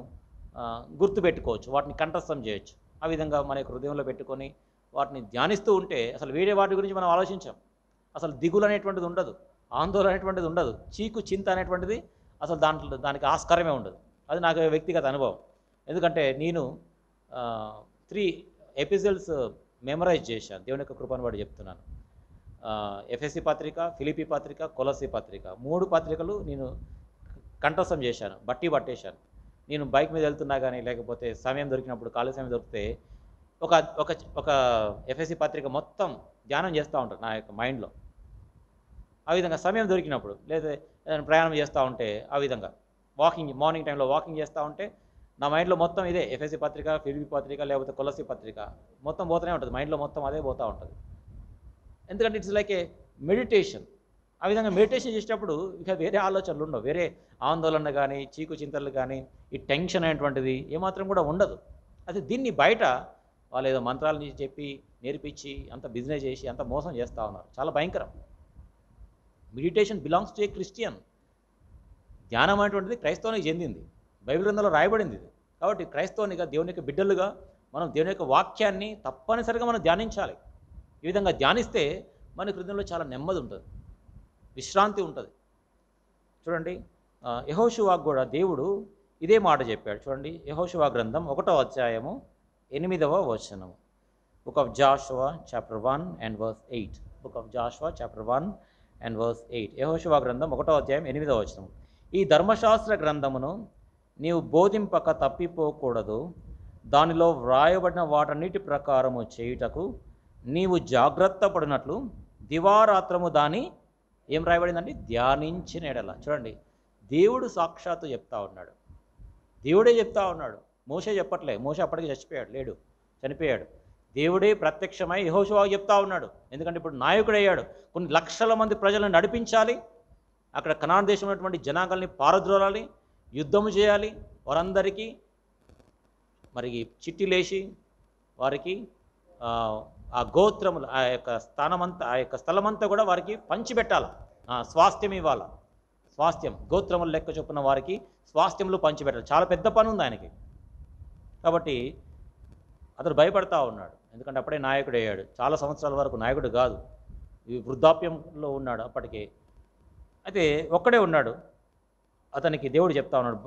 గుర్తుపెట్టుకోవచ్చు, వాటిని కంఠస్థం చేయొచ్చు. ఆ విధంగా మన యొక్క హృదయంలో పెట్టుకొని వాటిని ధ్యానిస్తూ ఉంటే అసలు వేరే వాటి గురించి మనం ఆలోచించాం. అసలు దిగులు అనేటువంటిది ఉండదు, ఆందోళన అనేటువంటిది ఉండదు, చీకు చింత అనేటువంటిది అసలు దానికి ఆస్కారమే ఉండదు. అది నాకు వ్యక్తిగత అనుభవం. ఎందుకంటే నేను 3 ఎపిసోడ్స్ మెమరైజ్ చేశాను. దేవుని యొక్క కృపను బట్టి చెప్తున్నాను. ఎఫెసీ పత్రిక, ఫిలిప్పీ పత్రిక, కొలస్సీ పత్రిక, 3 పత్రికలు నేను కంఠస్థం చేశాను, పట్టేశాను. నేను బైక్ మీద వెళ్తున్నా కానీ, లేకపోతే సమయం దొరికినప్పుడు, ఖాళీ సమయం దొరికితే ఒక ఎఫెసీ పత్రిక మొత్తం ధ్యానం చేస్తూ ఉంటాను నా యొక్క మైండ్లో. ఆ విధంగా సమయం దొరికినప్పుడు, లేదా ప్రయాణం చేస్తూ ఉంటే, ఆ విధంగా మార్నింగ్ టైంలో వాకింగ్ చేస్తూ ఉంటే నా మైండ్లో మొత్తం ఇదే, ఎఫెసీ పత్రిక, ఫిలిప్పీ పత్రిక, లేకపోతే కొలస్సీ పత్రిక మొత్తం పోతూనే ఉంటుంది. మైండ్లో మొత్తం అదే పోతూ ఉంటుంది. ఎందుకంటే ఇట్స్ లైక్ ఏ మెడిటేషన్. ఆ విధంగా మెడిటేషన్ చేసేటప్పుడు ఇక వేరే ఆలోచనలు ఉండవు, వేరే ఆందోళన కానీ, చీకు చింతలు కానీ, ఈ టెన్షన్ అనేటువంటిది ఏమాత్రం కూడా ఉండదు. అది దీన్ని బయట వాళ్ళు ఏదో మంత్రాలని చెప్పి నేర్పించి అంత బిజినెస్ చేసి అంత మోసం చేస్తూ ఉన్నారు. చాలా భయంకరం. Meditation belongs to a Christian. ధ్యానం అనేటువంటిది క్రైస్తవానికి చెందింది, బైబిల్ గ్రంథంలో రాయబడింది ఇది. కాబట్టి క్రైస్తవునిగా, దేవుని యొక్క బిడ్డలుగా మనం దేవుని యొక్క వాక్యాన్ని తప్పనిసరిగా మనం ధ్యానించాలి. ఈ విధంగా ధ్యానిస్తే మన హృదయంలో చాలా నెమ్మది ఉంటుంది, విశ్రాంతి ఉంటుంది. చూడండి, యెహోషువాకు కూడా దేవుడు ఇదే మాట చెప్పాడు. చూడండి, యెహోషువ గ్రంథం 1వ అధ్యాయము 8వ వచనము. Book of Jashuva chapter 1 and verse 8. Book of Jashuva chapter 1 and verse 8. యెహోషువ గ్రంథం 1వ అధ్యాయం 8వ వచనం. ఈ ధర్మశాస్త్ర గ్రంథమును నీవు బోధింపక తప్పిపోకూడదు, దానిలో వ్రాయబడిన వాటన్నిటి ప్రకారము చేయుటకు నీవు జాగ్రత్త పడినట్లు దివారాత్రము దాని ఏం రాయబడిందండి, ధ్యానించిన ఎడల. చూడండి, దేవుడు సాక్షాత్తు చెప్తా ఉన్నాడు, దేవుడే చెప్తా ఉన్నాడు. మోషే చెప్పట్లే, మోషే అప్పటికి చనిపోయాడు. దేవుడే ప్రత్యక్షమై యెహోషువకు చెప్తా ఉన్నాడు. ఎందుకంటే ఇప్పుడు నాయకుడయ్యాడు, కొన్ని లక్షల మంది ప్రజలను నడిపించాలి, అక్కడ కనాన్ దేశం ఉన్నటువంటి జనాంగాల్ని పారద్రోలాలి, యుద్ధము చేయాలి, వారందరికీ మరి చిట్టిలేసి వారికి ఆ గోత్రములు, ఆ యొక్క స్థలమంతా కూడా వారికి పంచిపెట్టాలి, స్వాస్థ్యం ఇవ్వాలి. స్వాస్థ్యం గోత్రములు లెక్క చొప్పున వారికి స్వాస్థ్యములు పంచిపెట్టాలి. చాలా పెద్ద పని ఉంది ఆయనకి. కాబట్టి అతడు భయపడతా ఉన్నాడు, ఎందుకంటే అప్పుడే నాయకుడు అయ్యాడు. చాలా సంవత్సరాల వరకు నాయకుడు కాదు, ఈ వృద్ధాప్యంలో ఉన్నాడు అప్పటికే. అయితే ఒక్కడే ఉన్నాడు. అతనికి దేవుడు చెప్తా ఉన్నాడు,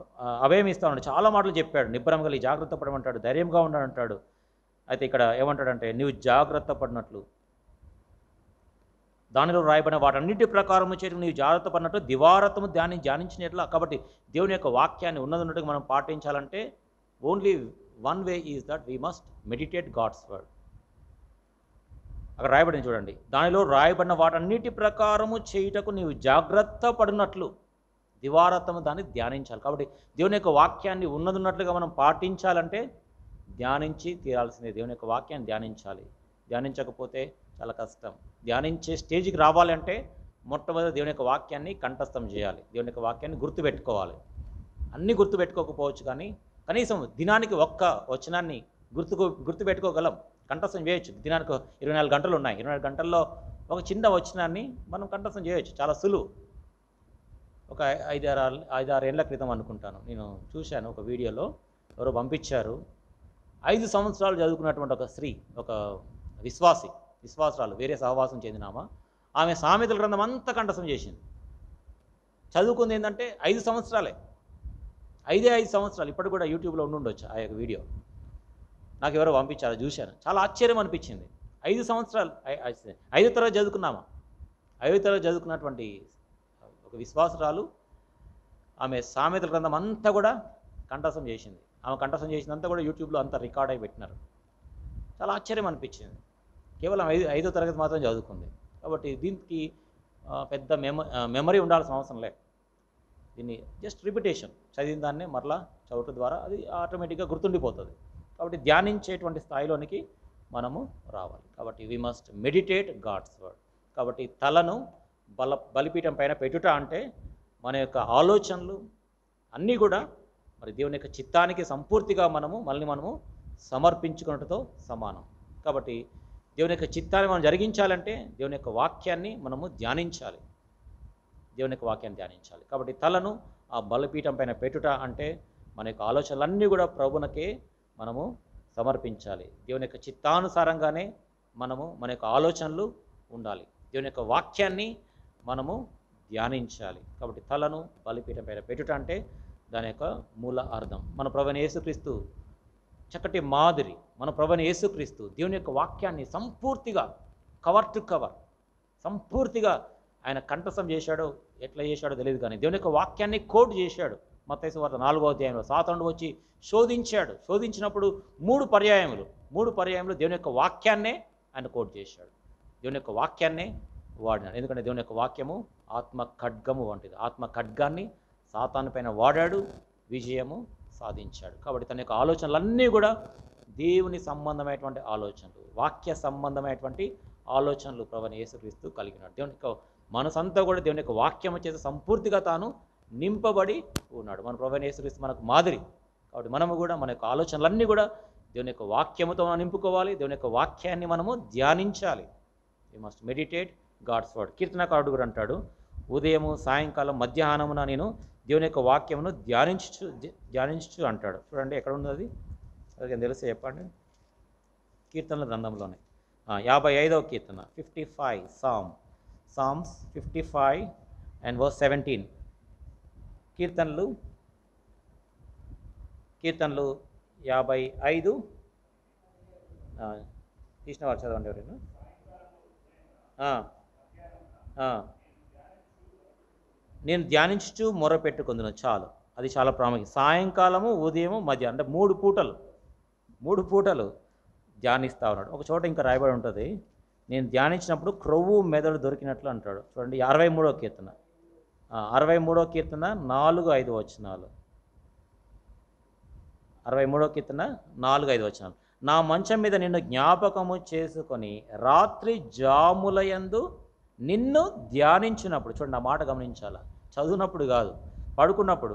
అభయం ఇస్తా ఉన్నాడు, చాలా మాటలు చెప్పాడు. నిబ్బరం కలిగి జాగ్రత్త పడమంటాడు, ధైర్యంగా ఉన్నాడంటాడు. అయితే ఇక్కడ ఏమంటాడంటే, నీవు జాగ్రత్త పడినట్లు, దానిలో రాయబడిన వాటన్నిటి ప్రకారము చేయడం నీవు జాగ్రత్త పడినట్లు దివారత్వము ధ్యానించినట్లా. కాబట్టి దేవుని యొక్క వాక్యాన్ని ఉన్నట్టుగా మనం పాటించాలంటే only one way is that we must meditate God's word. అక్కడ రాయబడింది చూడండి, దానిలో రాయబడిన వాటన్నిటి ప్రకారము చేయుటకు నీవు జాగ్రత్త పడినట్లు దివారత్వము దాన్ని ధ్యానించాలి. కాబట్టి దేవుని యొక్క వాక్యాన్ని ఉన్నట్లుగా మనం పాటించాలంటే ధ్యానించి తీరాల్సిందే. దేవుని యొక్క వాక్యాన్ని ధ్యానించాలి. ధ్యానించకపోతే చాలా కష్టం. ధ్యానించే స్టేజ్కి రావాలంటే మొట్టమొదటి దేవుని యొక్క వాక్యాన్ని కంఠస్థం చేయాలి, దేవుని యొక్క వాక్యాన్ని గుర్తుపెట్టుకోవాలి. అన్నీ గుర్తుపెట్టుకోకపోవచ్చు, కానీ కనీసం దినానికి ఒక్క వచనాన్ని గుర్తుపెట్టుకోగలం, కంఠస్థం చేయొచ్చు. దినానికి 24 గంటలు ఉన్నాయి, 24 గంటల్లో ఒక చిన్న వచనాన్ని మనం కంఠస్థం చేయొచ్చు, చాలా సులువు. ఒక 5-6 ఏళ్ల క్రితం అనుకుంటాను, నేను చూశాను ఒక వీడియోలో, ఎవరో పంపించారు. 5 సంవత్సరాలు చదువుకున్నటువంటి ఒక స్త్రీ, ఒక విశ్వాసరాలు, వేరే సహవాసం చెందినామా, ఆమె సామెతల గ్రంథం అంతా కంఠస్థం చేసింది. చదువుకుంది ఏంటంటే 5 సంవత్సరాలే, 5 సంవత్సరాలు. ఇప్పటికి కూడా యూట్యూబ్లో ఉండొచ్చు ఆ యొక్క వీడియో. నాకు ఎవరో పంపించారు, చూశాను, చాలా ఆశ్చర్యం అనిపించింది. 5 సంవత్సరాలు, 5వ తరగతి చదువుకున్నామా, 5వ తరగతి చదువుకున్నటువంటి ఒక విశ్వాసరాలు ఆమె సామెతల గ్రంథం అంతా కూడా కంఠస్థం చేసింది. ఆమె కంఠస్థం చేసిందంతా కూడా యూట్యూబ్లో అంతా రికార్డ్ అయి పెట్టినారు. చాలా ఆశ్చర్యం అనిపించింది. కేవలం 5వ తరగతి మాత్రం చదువుకుంది. కాబట్టి దీనికి పెద్ద మెమరీ ఉండాల్సిన అవసరం లేదు. దీన్ని జస్ట్ రిపిటేషన్, చదివిన దాన్నే మరలా చదవటం ద్వారా అది ఆటోమేటిక్గా గుర్తుండిపోతుంది. కాబట్టి ధ్యానించేటువంటి స్థాయిలోనికి మనము రావాలి. కాబట్టి we must meditate God's word. కాబట్టి తలను బలిపీఠం పైన పెట్టుట అంటే మన యొక్క ఆలోచనలు అన్నీ కూడా మరి దేవుని యొక్క చిత్తానికి సంపూర్తిగా మనము సమర్పించుకున్నట్టుతో సమానం. కాబట్టి దేవుని యొక్క చిత్తాన్ని మనం జరిగించాలంటే దేవుని యొక్క వాక్యాన్ని మనము ధ్యానించాలి. దేవుని యొక్క వాక్యాన్ని ధ్యానించాలి. కాబట్టి తలను ఆ బలిపీఠం పైన పెట్టుట అంటే మన యొక్క ఆలోచనలన్నీ కూడా ప్రభునకే మనము సమర్పించాలి. దేవుని యొక్క చిత్తానుసారంగానే మన యొక్క ఆలోచనలు ఉండాలి. దేవుని యొక్క వాక్యాన్ని మనము ధ్యానించాలి. కాబట్టి తలను బలిపీఠం పైన పెట్టుట అంటే దాని యొక్క మూల అర్థం. మన ప్రభువైన యేసుక్రీస్తు చక్కటి మాదిరి. మన ప్రభువైన యేసుక్రీస్తు దేవుని యొక్క వాక్యాన్ని సంపూర్తిగా కవర్ టు కవర్ సంపూర్తిగా ఆయన కంఠస్థం చేశాడో ఎట్లా చేశాడో తెలియదు, కానీ దేవుని యొక్క వాక్యాన్ని కోట్ చేశాడు. మత్తయి సువార్త 4వ అధ్యాయంలో సాతానుడు వచ్చి శోధించాడు. శోధించినప్పుడు మూడు పర్యాయములు దేవుని యొక్క వాక్యాన్నే ఆయన కోట్ చేశాడు. దేవుని యొక్క వాక్యాన్నే వాడినాడు. ఎందుకంటే దేవుని యొక్క వాక్యము ఆత్మ ఖడ్గము వంటిది. ఆత్మ ఖడ్గాన్ని సాతాను పైన వాడాడు, విజయము సాధించాడు. కాబట్టి తన యొక్క ఆలోచనలన్నీ కూడా దేవుని సంబంధమైనటువంటి ఆలోచనలు, వాక్య సంబంధమైనటువంటి ఆలోచనలు ప్రభువైన యేసుక్రీస్తు కలిగినాడు. దేవుని యొక్క మనసంతా కూడా దేవుని యొక్క వాక్యము చేత సంపూర్తిగా తాను నింపబడి ఉన్నాడు. మన ప్రభువైన యేసుక్రీస్తు మనకు మాదిరి. కాబట్టి మనము కూడా మన యొక్క ఆలోచనలన్నీ కూడా దేవుని యొక్క వాక్యముతో మనం నింపుకోవాలి. దేవుని యొక్క వాక్యాన్ని మనము ధ్యానించాలి. We must meditate God's word. కీర్తనకారుడు కూడా అంటాడు, ఉదయము సాయంకాలం మధ్యాహ్నమున నేను దేవుని యొక్క వాక్యమును ధ్యానించు అంటాడు. చూడండి ఎక్కడ ఉంది అది, అదే తెలిస్తే చెప్పండి. కీర్తనల గ్రంథంలోనే 55వ కీర్తన 55 Psalms 55 and verse 17. కీర్తనలు 55 తీసిన వారు చదవండి ఎవరైనా. నేను ధ్యానించుచు మొర పెట్టుకుందును, చాలు, అది చాలా ప్రాముఖ్యం. సాయంకాలము ఉదయము మధ్యాహ్నం అంటే మూడు పూటలు ధ్యానిస్తూ ఉన్నాడు. ఒక చోట ఇంకా రాయబడి ఉంటుంది, నేను ధ్యానించినప్పుడు క్రొవ్వు మెదడు దొరికినట్లు అంటాడు. చూడండి 63వ కీర్తన 4-5 వచనాలు. 63వ కీర్తన 4-5 వచనాలు. నా మంచం మీద నిన్ను జ్ఞాపకము చేసుకొని రాత్రి జాములయందు నిన్ను ధ్యానించినప్పుడు, చూడండి ఆ మాట గమనించాలా, చదువునప్పుడు కాదు, పడుకున్నప్పుడు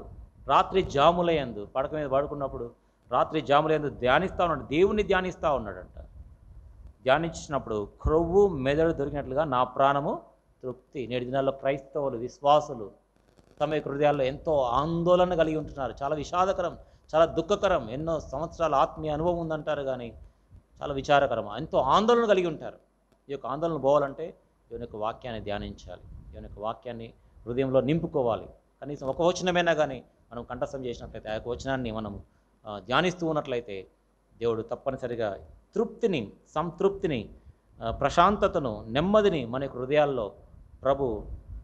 రాత్రి జాములయందు, పడక మీద పడుకున్నప్పుడు రాత్రి జాములయందు ధ్యానిస్తూ ఉన్నాడు, దేవుణ్ణి ధ్యానిస్తూ ఉన్నాడంట. ధ్యానించినప్పుడు క్రొవ్వు మెదడు దొరికినట్లుగా నా ప్రాణము తృప్తి. నేటి దినాల్లో క్రైస్తవులు, విశ్వాసులు తమ యొక్క హృదయాల్లో ఎంతో ఆందోళన కలిగి ఉంటున్నారు. చాలా విషాదకరం, చాలా దుఃఖకరం. ఎన్నో సంవత్సరాల ఆత్మీయ అనుభవం ఉందంటారు, కానీ చాలా విచారకరం. ఎంతో ఆందోళన కలిగి ఉంటారు. ఈ యొక్క ఆందోళన పోవాలంటే దేవుని యొక్క వాక్యాన్ని ధ్యానించాలి. దేవుని యొక్క వాక్యాన్ని హృదయంలో నింపుకోవాలి. కనీసం ఒక వచనమైనా కానీ మనం కంఠస్థం చేసినట్లయితే, ఆ యొక్క వచనాన్ని మనం ధ్యానిస్తూ ఉన్నట్లయితే దేవుడు తప్పనిసరిగా సంతృప్తిని, ప్రశాంతతను, నెమ్మదిని మన యొక్క హృదయాల్లో ప్రభు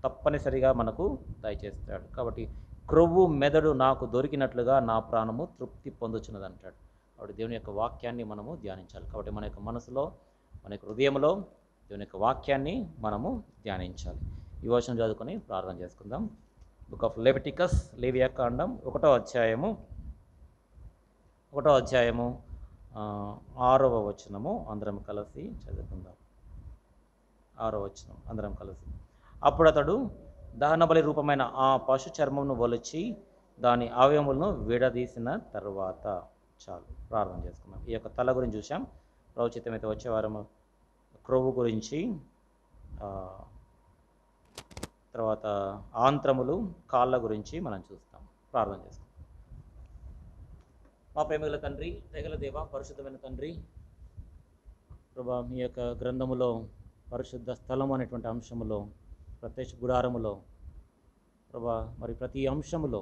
తప్పనిసరిగా మనకు దయచేస్తాడు. కాబట్టి క్రొవ్వు మెదడు నాకు దొరికినట్లుగా నా ప్రాణము తృప్తి పొందుచున్నది అంటాడు. కాబట్టి దేవుని యొక్క వాక్యాన్ని మనము ధ్యానించాలి. కాబట్టి మన యొక్క మనసులో, మన యొక్క హృదయంలో దేవుని యొక్క వాక్యాన్ని మనము ధ్యానించాలి. ఈ వచనం చదువుకొని ప్రార్థన చేసుకుందాం. బుక్ ఆఫ్ లెవిటికస్, లేవియాకాండం 1వ అధ్యాయము 6వ వచనము అందరం కలిసి చదువుకుందాం. 6వ వచనం అందరం కలిసి. అప్పుడు అతడు దహనబలి రూపమైన ఆ పశు చర్మమును ఒలిచి దాని అవయములను విడదీసిన తర్వాత, చాలు, ప్రార్థన చేసుకున్నాం. ఈ యొక్క తల గురించి చూసాం. ప్రవచితమైతే వచ్చే వారము క్రొవ్వు గురించి, తర్వాత ఆంత్రములు, కాళ్ళ గురించి మనం చూస్తాం. ప్రార్థన చేసుకుంటాం. మా ప్రేమగల తండ్రి, దయగల దేవ, పరిశుద్ధమైన తండ్రి, ప్రభా, మీ యొక్క గ్రంథములో పరిశుద్ధ స్థలం అనేటువంటి అంశములో, ప్రత్యక్ష గుడారములో ప్రభా, మరి ప్రతి అంశములో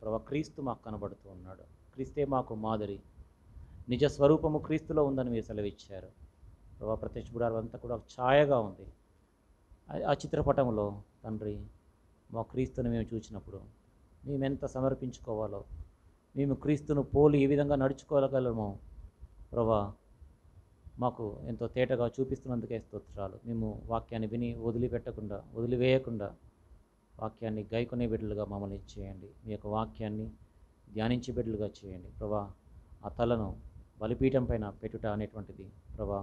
ప్రభా క్రీస్తు మాకు కనబడుతూ ఉన్నాడు. క్రీస్తే మాకు మాదిరి, నిజ స్వరూపము క్రీస్తులో ఉందని మీరు సెలవిచ్చారు. ప్రభా, ప్రత్యక్ష గుడారం అంతా కూడా ఛాయగా ఉంది. ఆ చిత్రపటంలో తండ్రి, మా క్రీస్తుని మేము చూసినప్పుడు మేము ఎంత సమర్పించుకోవాలో, మేము క్రీస్తును పోలి ఏ విధంగా నడుచుకోగలమో ప్రభా మాకు ఎంతో తేటగా చూపిస్తున్నందుకే స్తోత్రాలు. మేము వాక్యాన్ని విని వదిలివేయకుండా వాక్యాన్ని గైకొనే బిడ్డలుగా మమ్మల్ని చేయండి. మీ యొక్క వాక్యాన్ని ధ్యానించే బిడ్డలుగా చేయండి ప్రభా. ఆ తలను బలిపీఠం పైన పెట్టుట అనేటువంటిది ప్రభా,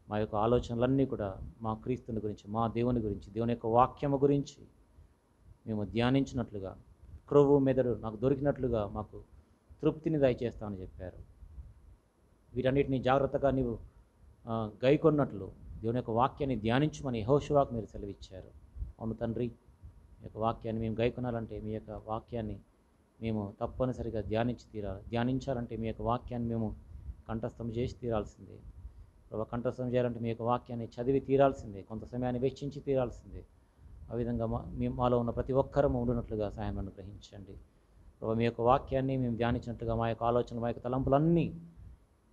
మా యొక్క ఆలోచనలన్నీ కూడా మా క్రీస్తుని గురించి, మా దేవుని గురించి, దేవుని యొక్క వాక్యము గురించి మేము ధ్యానించినట్లుగా, క్రొవ్వు మెదడు నాకు దొరికినట్లుగా మాకు తృప్తిని దయచేస్తామని చెప్పారు. వీటన్నిటిని జాగ్రత్తగా నీవు గైకొన్నట్లు దేవుని యొక్క వాక్యాన్ని ధ్యానించమని యెహోషువకు మీరు సెలవిచ్చారు. అవును తండ్రి, మీ యొక్క వాక్యాన్ని మేము గైకొనాలంటే మీ యొక్క వాక్యాన్ని మేము తప్పనిసరిగా ధ్యానించాలంటే మీ యొక్క వాక్యాన్ని మేము కంఠస్థం చేసి తీరాల్సిందే ప్రభా. కంఠస్థం చేయాలంటే మీ యొక్క వాక్యాన్ని చదివి తీరాల్సిందే, కొంత సమయాన్ని వెచ్చించి తీరాల్సిందే. ఆ విధంగా మాలో ఉన్న ప్రతి ఒక్కరము ఉండునట్లుగా సహాయం అనుగ్రహించండి ప్రభా. మీ యొక్క వాక్యాన్ని మేము ధ్యానించినట్లుగా మా యొక్క ఆలోచనలు, మా యొక్క తలంపులన్నీ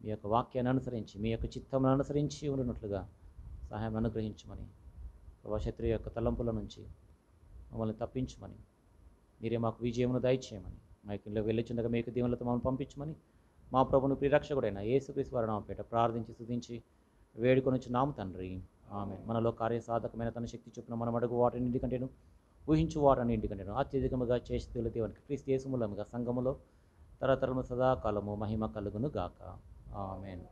మీ యొక్క వాక్యాన్ని అనుసరించి, మీ యొక్క చిత్తమును అనుసరించి ఉండునట్లుగా సహాయం అనుగ్రహించమని ప్రభా. శత్రువు యొక్క తలంపుల నుంచి మమ్మల్ని తప్పించమని, మీరే మాకు విజయమును దయచేయమని, మా యొక్క వెళ్ళుచుండగా మీ యొక్క దీవెనలతో మమ్మల్ని పంపించమని మా ప్రభువును ప్రియరక్షకుడైన యేసుక్రీస్తు వారి నామమున పేరిట ప్రార్థించి స్తుతించి వేడుకొనుచున్నాము తండ్రి. ఆమేన్. మనలో కార్యసాధకమైన తన శక్తి చొప్పున మనం అడుగు వాటన్నింటికంటేను, ఊహించు వాటన్నింటికంటేను అత్యధికముగా చేసి దేవునికి క్రీస్తు యేసు మూలముగా సంఘములో తరతరము సదాకాలము మహిమ కలుగును గాక. ఆమేన్.